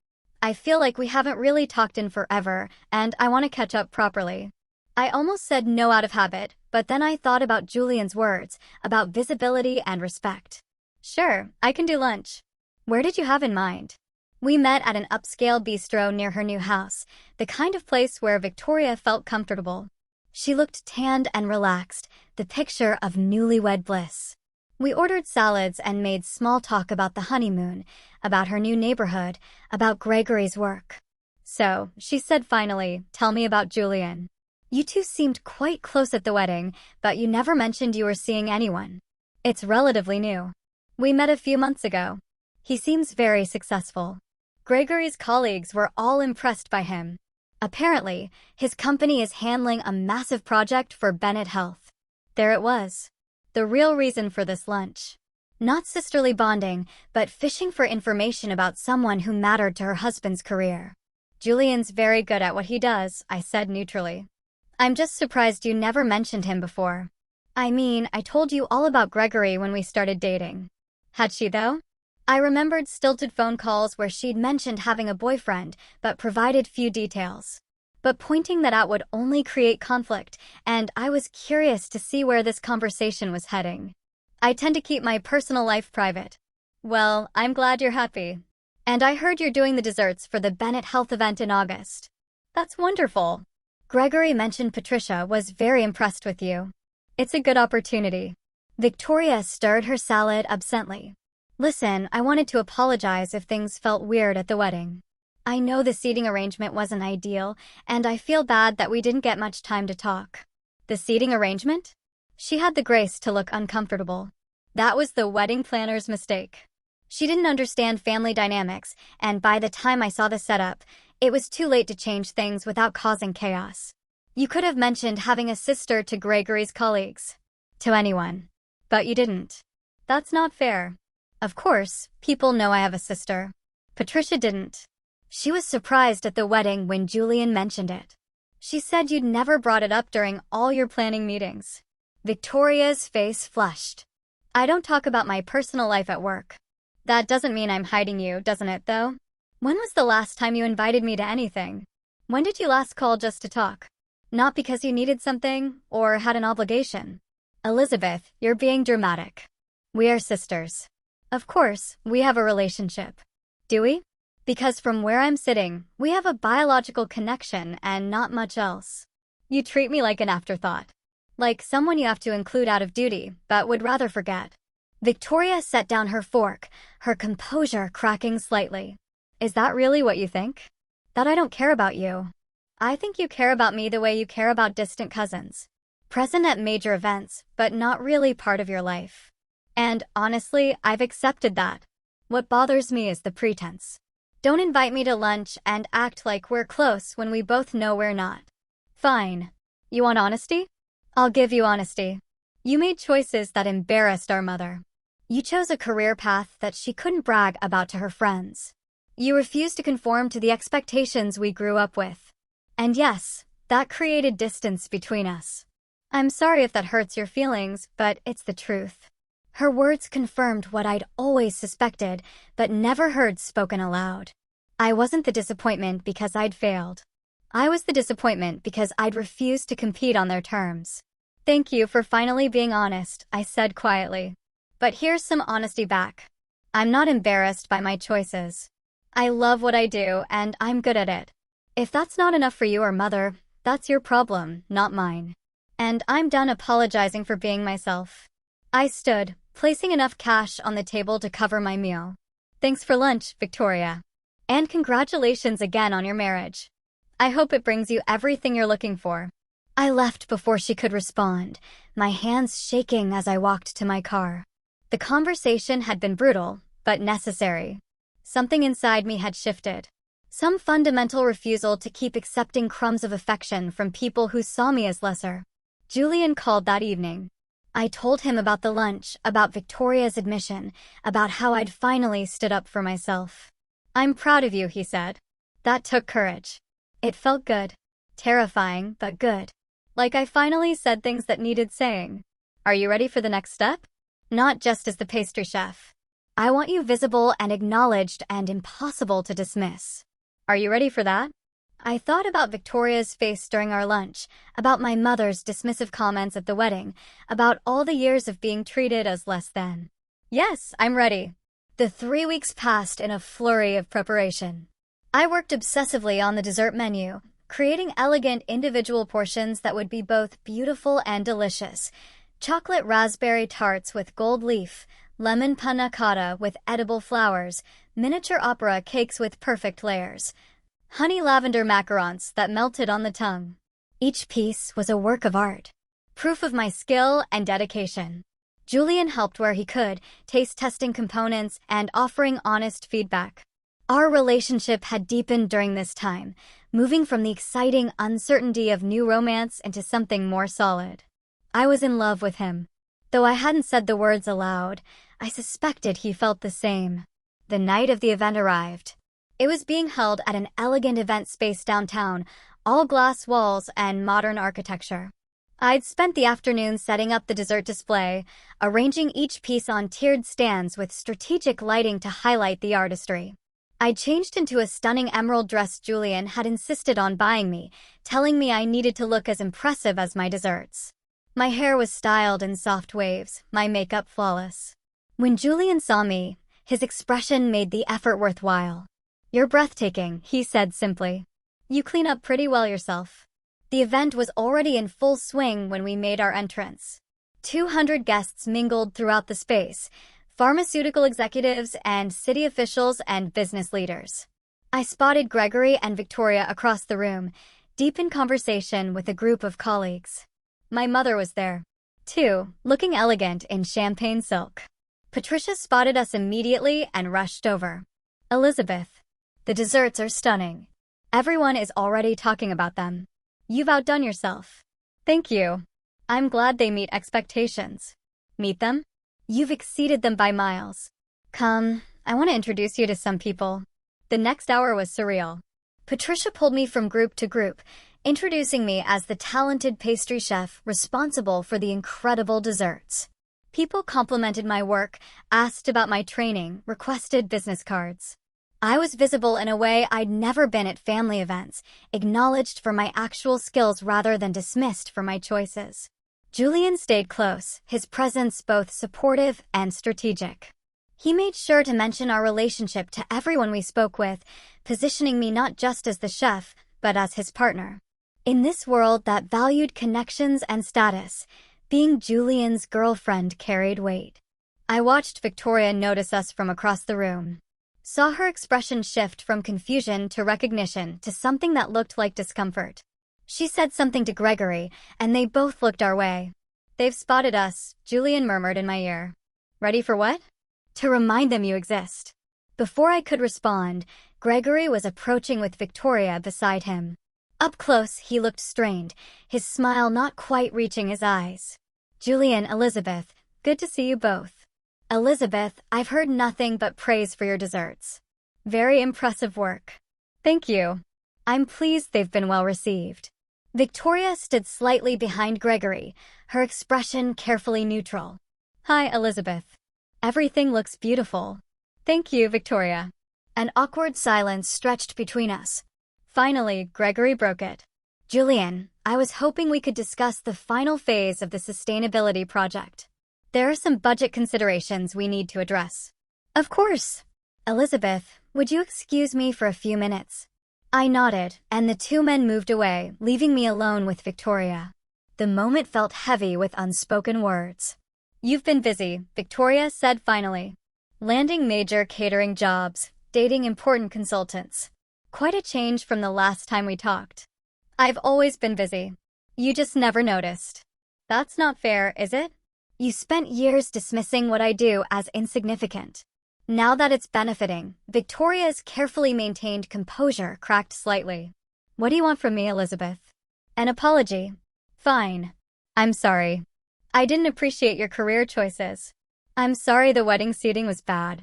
S1: I feel like we haven't really talked in forever, and I want to catch up properly. I almost said no out of habit, but then I thought about Julian's words, about visibility and respect. Sure, I can do lunch. Where did you have in mind? We met at an upscale bistro near her new house, the kind of place where Victoria felt comfortable. She looked tanned and relaxed, the picture of newlywed bliss. We ordered salads and made small talk about the honeymoon, about her new neighborhood, about Gregory's work. So, she said finally, tell me about Julian. You two seemed quite close at the wedding, but you never mentioned you were seeing anyone. It's relatively new. We met a few months ago. He seems very successful. Gregory's colleagues were all impressed by him. Apparently, his company is handling a massive project for Bennett Health. There it was. The real reason for this lunch. Not sisterly bonding, but fishing for information about someone who mattered to her husband's career. Julian's very good at what he does, I said neutrally. I'm just surprised you never mentioned him before. I mean, I told you all about Gregory when we started dating. Had she though? I remembered stilted phone calls where she'd mentioned having a boyfriend, but provided few details. But pointing that out would only create conflict, and I was curious to see where this conversation was heading. I tend to keep my personal life private. Well, I'm glad you're happy. And I heard you're doing the desserts for the Bennett Health event in August. That's wonderful. Gregory mentioned Patricia was very impressed with you. It's a good opportunity. Victoria stirred her salad absently. Listen, I wanted to apologize if things felt weird at the wedding. I know the seating arrangement wasn't ideal, and I feel bad that we didn't get much time to talk. The seating arrangement? She had the grace to look uncomfortable. That was the wedding planner's mistake. She didn't understand family dynamics, and by the time I saw the setup, it was too late to change things without causing chaos. You could have mentioned having a sister to Gregory's colleagues. To anyone. But you didn't. That's not fair. Of course, people know I have a sister. Patricia didn't. She was surprised at the wedding when Julian mentioned it. She said you'd never brought it up during all your planning meetings. Victoria's face flushed. I don't talk about my personal life at work. That doesn't mean I'm hiding you, doesn't it, though? When was the last time you invited me to anything? When did you last call just to talk? Not because you needed something or had an obligation. Elizabeth, you're being dramatic. We are sisters. Of course, we have a relationship. Do we? Because from where I'm sitting, we have a biological connection and not much else. You treat me like an afterthought. Like someone you have to include out of duty, but would rather forget. Victoria set down her fork, her composure cracking slightly. Is that really what you think? That I don't care about you? I think you care about me the way you care about distant cousins. Present at major events, but not really part of your life. And honestly, I've accepted that. What bothers me is the pretense. Don't invite me to lunch and act like we're close when we both know we're not. Fine. You want honesty? I'll give you honesty. You made choices that embarrassed our mother. You chose a career path that she couldn't brag about to her friends. You refused to conform to the expectations we grew up with. And yes, that created distance between us. I'm sorry if that hurts your feelings, but it's the truth. Her words confirmed what I'd always suspected, but never heard spoken aloud. I wasn't the disappointment because I'd failed. I was the disappointment because I'd refused to compete on their terms. Thank you for finally being honest, I said quietly. But here's some honesty back. I'm not embarrassed by my choices. I love what I do, and I'm good at it. If that's not enough for you or Mother, that's your problem, not mine. And I'm done apologizing for being myself. I stood, placing enough cash on the table to cover my meal. Thanks for lunch, Victoria. And congratulations again on your marriage. I hope it brings you everything you're looking for. I left before she could respond, my hands shaking as I walked to my car. The conversation had been brutal, but necessary. Something inside me had shifted. Some fundamental refusal to keep accepting crumbs of affection from people who saw me as lesser. Julian called that evening. I told him about the lunch, about Victoria's admission, about how I'd finally stood up for myself. "I'm proud of you," he said. That took courage. It felt good. Terrifying, but good. Like I finally said things that needed saying. "Are you ready for the next step?" Not just as the pastry chef. "I want you visible and acknowledged and impossible to dismiss." Are you ready for that? I thought about Victoria's face during our lunch, about my mother's dismissive comments at the wedding, about all the years of being treated as less than. Yes, I'm ready. The 3 weeks passed in a flurry of preparation. I worked obsessively on the dessert menu, creating elegant individual portions that would be both beautiful and delicious. Chocolate raspberry tarts with gold leaf, lemon panna cotta with edible flowers, miniature opera cakes with perfect layers, honey lavender macarons that melted on the tongue. Each piece was a work of art, proof of my skill and dedication. Julian helped where he could, taste testing components and offering honest feedback. Our relationship had deepened during this time, moving from the exciting uncertainty of new romance into something more solid. I was in love with him. Though I hadn't said the words aloud, I suspected he felt the same. The night of the event arrived. It was being held at an elegant event space downtown, all glass walls and modern architecture. I'd spent the afternoon setting up the dessert display, arranging each piece on tiered stands with strategic lighting to highlight the artistry. I'd changed into a stunning emerald dress Julian had insisted on buying me, telling me I needed to look as impressive as my desserts. My hair was styled in soft waves, my makeup flawless. When Julian saw me, his expression made the effort worthwhile. "You're breathtaking," he said simply. "You clean up pretty well yourself." The event was already in full swing when we made our entrance. 200 guests mingled throughout the space, pharmaceutical executives and city officials and business leaders. I spotted Gregory and Victoria across the room, deep in conversation with a group of colleagues. My mother was there, too, looking elegant in champagne silk. Patricia spotted us immediately and rushed over. "Elizabeth, the desserts are stunning. Everyone is already talking about them. You've outdone yourself." "Thank you. I'm glad they meet expectations." "Meet them? You've exceeded them by miles. Come, I want to introduce you to some people." The next hour was surreal. Patricia pulled me from group to group, introducing me as the talented pastry chef responsible for the incredible desserts. People complimented my work, asked about my training, requested business cards. I was visible in a way I'd never been at family events, acknowledged for my actual skills rather than dismissed for my choices. Julian stayed close, his presence both supportive and strategic. He made sure to mention our relationship to everyone we spoke with, positioning me not just as the chef, but as his partner. In this world that valued connections and status, being Julian's girlfriend carried weight. I watched Victoria notice us from across the room. Saw her expression shift from confusion to recognition to something that looked like discomfort. She said something to Gregory, and they both looked our way. "They've spotted us," Julian murmured in my ear. "Ready for what?" "To remind them you exist." Before I could respond, Gregory was approaching with Victoria beside him. Up close, he looked strained, his smile not quite reaching his eyes. "Julian, Elizabeth, good to see you both." "Elizabeth, I've heard nothing but praise for your desserts. Very impressive work." "Thank you. I'm pleased they've been well received." Victoria stood slightly behind Gregory, her expression carefully neutral. "Hi, Elizabeth. Everything looks beautiful." "Thank you, Victoria." An awkward silence stretched between us. Finally, Gregory broke it. "Julian, I was hoping we could discuss the final phase of the sustainability project. There are some budget considerations we need to address." "Of course." "Elizabeth, would you excuse me for a few minutes?" I nodded, and the two men moved away, leaving me alone with Victoria. The moment felt heavy with unspoken words. "You've been busy," Victoria said finally. "Landing major catering jobs, dating important consultants. Quite a change from the last time we talked." "I've always been busy. You just never noticed." "That's not fair, is it? You spent years dismissing what I do as insignificant. Now that it's benefiting," Victoria's carefully maintained composure cracked slightly. "What do you want from me, Elizabeth?" "An apology." "Fine. I'm sorry. I didn't appreciate your career choices. I'm sorry the wedding seating was bad.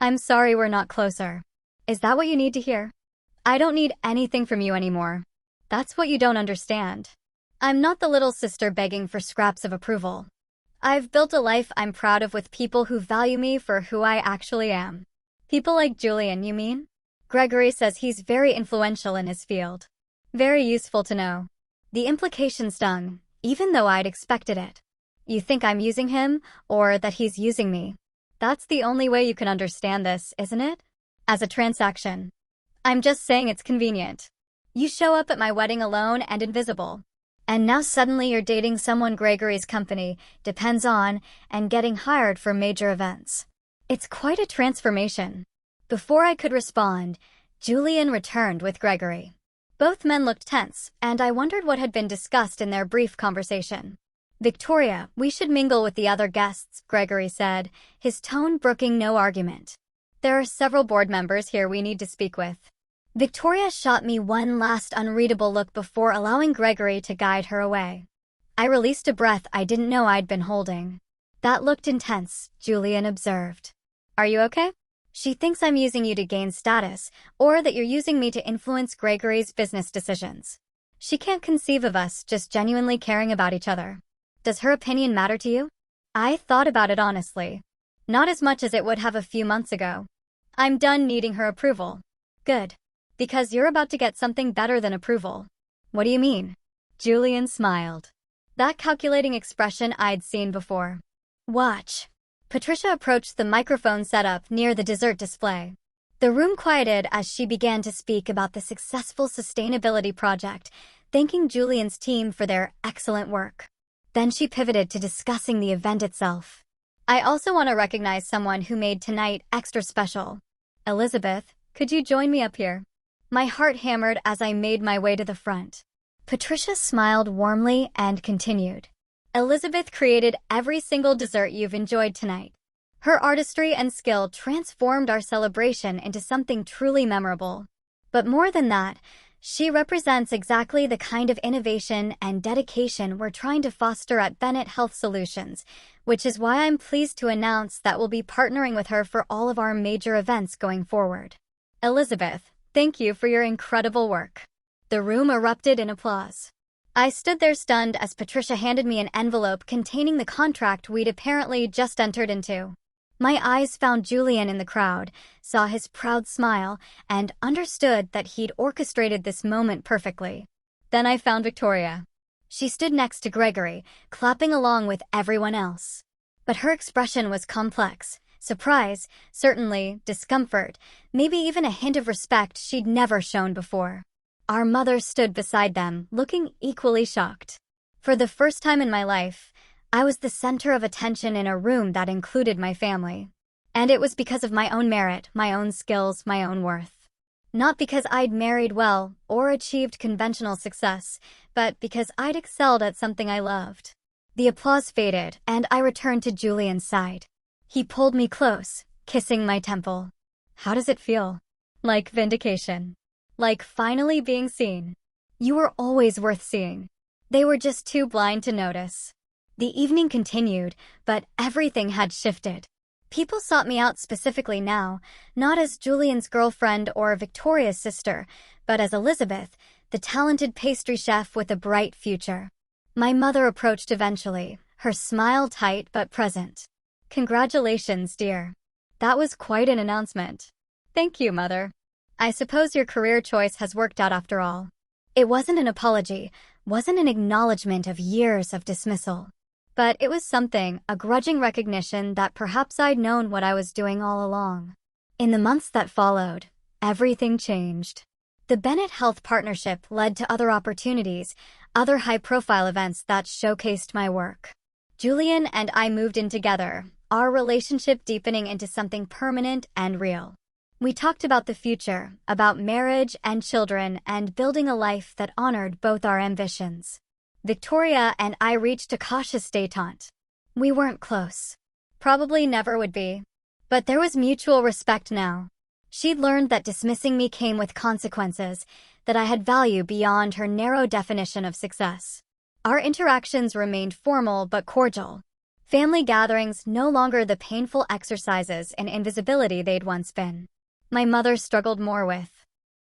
S1: I'm sorry we're not closer. Is that what you need to hear? I don't need anything from you anymore. That's what you don't understand. I'm not the little sister begging for scraps of approval. I've built a life I'm proud of with people who value me for who I actually am. People like Julian, you mean? Gregory says he's very influential in his field. Very useful to know. The implication stung, even though I'd expected it. You think I'm using him, or that he's using me? That's the only way you can understand this, isn't it? As a transaction. I'm just saying it's convenient. You show up at my wedding alone and invisible. And now suddenly you're dating someone Gregory's company depends on and getting hired for major events. It's quite a transformation. Before I could respond, Julian returned with Gregory. Both men looked tense, and I wondered what had been discussed in their brief conversation. Victoria, we should mingle with the other guests, Gregory said, his tone brooking no argument. There are several board members here we need to speak with. Victoria shot me one last unreadable look before allowing Gregory to guide her away. I released a breath I didn't know I'd been holding. That looked intense, Julian observed. Are you okay? She thinks I'm using you to gain status, or that you're using me to influence Gregory's business decisions. She can't conceive of us just genuinely caring about each other. Does her opinion matter to you? I thought about it honestly. Not as much as it would have a few months ago. I'm done needing her approval. Good. Because you're about to get something better than approval. What do you mean? Julian smiled. That calculating expression I'd seen before. Watch. Patricia approached the microphone set up near the dessert display. The room quieted as she began to speak about the successful sustainability project, thanking Julian's team for their excellent work. Then she pivoted to discussing the event itself. I also want to recognize someone who made tonight extra special. Elizabeth, could you join me up here? My heart hammered as I made my way to the front. Patricia smiled warmly and continued. Elizabeth created every single dessert you've enjoyed tonight. Her artistry and skill transformed our celebration into something truly memorable. But more than that, she represents exactly the kind of innovation and dedication we're trying to foster at Bennett Health Solutions, which is why I'm pleased to announce that we'll be partnering with her for all of our major events going forward. Elizabeth, thank you for your incredible work. The room erupted in applause. I stood there stunned as Patricia handed me an envelope containing the contract we'd apparently just entered into. My eyes found Julian in the crowd, saw his proud smile, and understood that he'd orchestrated this moment perfectly. Then I found Victoria. She stood next to Gregory, clapping along with everyone else. But her expression was complex. Surprise, certainly, discomfort, maybe even a hint of respect she'd never shown before. Our mother stood beside them, looking equally shocked. For the first time in my life, I was the center of attention in a room that included my family. And it was because of my own merit, my own skills, my own worth. Not because I'd married well or achieved conventional success, but because I'd excelled at something I loved. The applause faded, and I returned to Julian's side. He pulled me close, kissing my temple. How does it feel? Like vindication. Like finally being seen. You were always worth seeing. They were just too blind to notice. The evening continued, but everything had shifted. People sought me out specifically now, not as Julian's girlfriend or Victoria's sister, but as Elizabeth, the talented pastry chef with a bright future. My mother approached eventually, her smile tight but present. Congratulations, dear. That was quite an announcement. Thank you, Mother. I suppose your career choice has worked out after all. It wasn't an apology, wasn't an acknowledgement of years of dismissal. But it was something, a grudging recognition that perhaps I'd known what I was doing all along. In the months that followed, everything changed. The Bennett Health partnership led to other opportunities, other high-profile events that showcased my work. Julian and I moved in together, our relationship deepening into something permanent and real. We talked about the future, about marriage and children, and building a life that honored both our ambitions. Victoria and I reached a cautious détente. We weren't close. Probably never would be. But there was mutual respect now. She'd learned that dismissing me came with consequences, that I had value beyond her narrow definition of success. Our interactions remained formal but cordial. Family gatherings no longer the painful exercises in invisibility they'd once been. my mother struggled more with.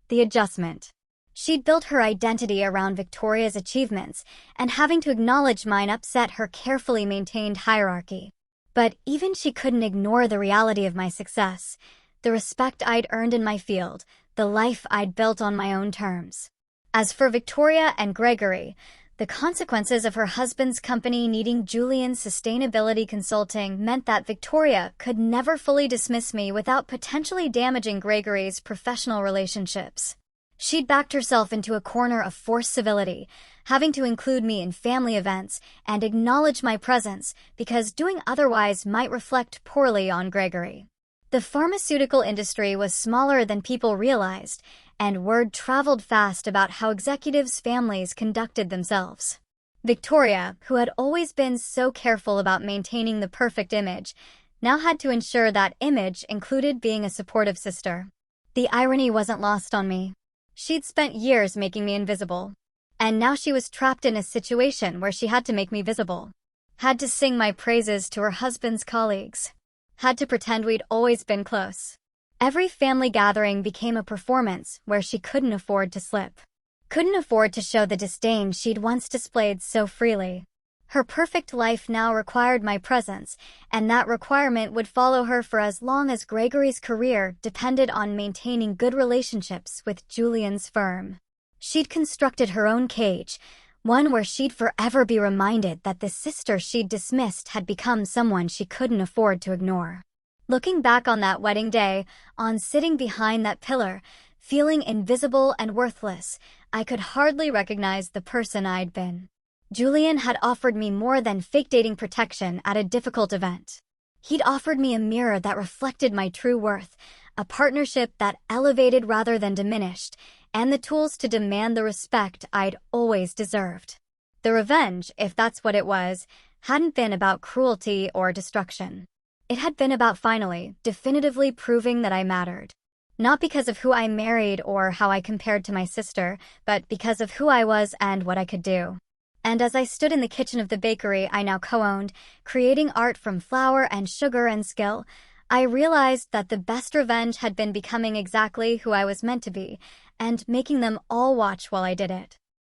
S1: The adjustment. She'd built her identity around Victoria's achievements, and having to acknowledge mine upset her carefully maintained hierarchy. But even she couldn't ignore the reality of my success, the respect I'd earned in my field, the life I'd built on my own terms. As for Victoria and Gregory, the consequences of her husband's company needing Julian's sustainability consulting meant that Victoria could never fully dismiss me without potentially damaging Gregory's professional relationships. She'd backed herself into a corner of forced civility, having to include me in family events and acknowledge my presence because doing otherwise might reflect poorly on Gregory. The pharmaceutical industry was smaller than people realized, and word traveled fast about how executives' families conducted themselves. Victoria, who had always been so careful about maintaining the perfect image, now had to ensure that image included being a supportive sister. The irony wasn't lost on me. She'd spent years making me invisible, and now she was trapped in a situation where she had to make me visible. Had to sing my praises to her husband's colleagues. Had to pretend we'd always been close. Every family gathering became a performance where she couldn't afford to slip. Couldn't afford to show the disdain she'd once displayed so freely. Her perfect life now required my presence, and that requirement would follow her for as long as Gregory's career depended on maintaining good relationships with Julian's firm. She'd constructed her own cage, one where she'd forever be reminded that the sister she'd dismissed had become someone she couldn't afford to ignore. Looking back on that wedding day, on sitting behind that pillar, feeling invisible and worthless, I could hardly recognize the person I'd been. Julian had offered me more than fake dating protection at a difficult event. He'd offered me a mirror that reflected my true worth, a partnership that elevated rather than diminished, and the tools to demand the respect I'd always deserved. The revenge, if that's what it was, hadn't been about cruelty or destruction. It had been about finally, definitively proving that I mattered. Not because of who I married or how I compared to my sister, but because of who I was and what I could do. And as I stood in the kitchen of the bakery I now co-owned, creating art from flour and sugar and skill, I realized that the best revenge had been becoming exactly who I was meant to be, and making them all watch while I did it.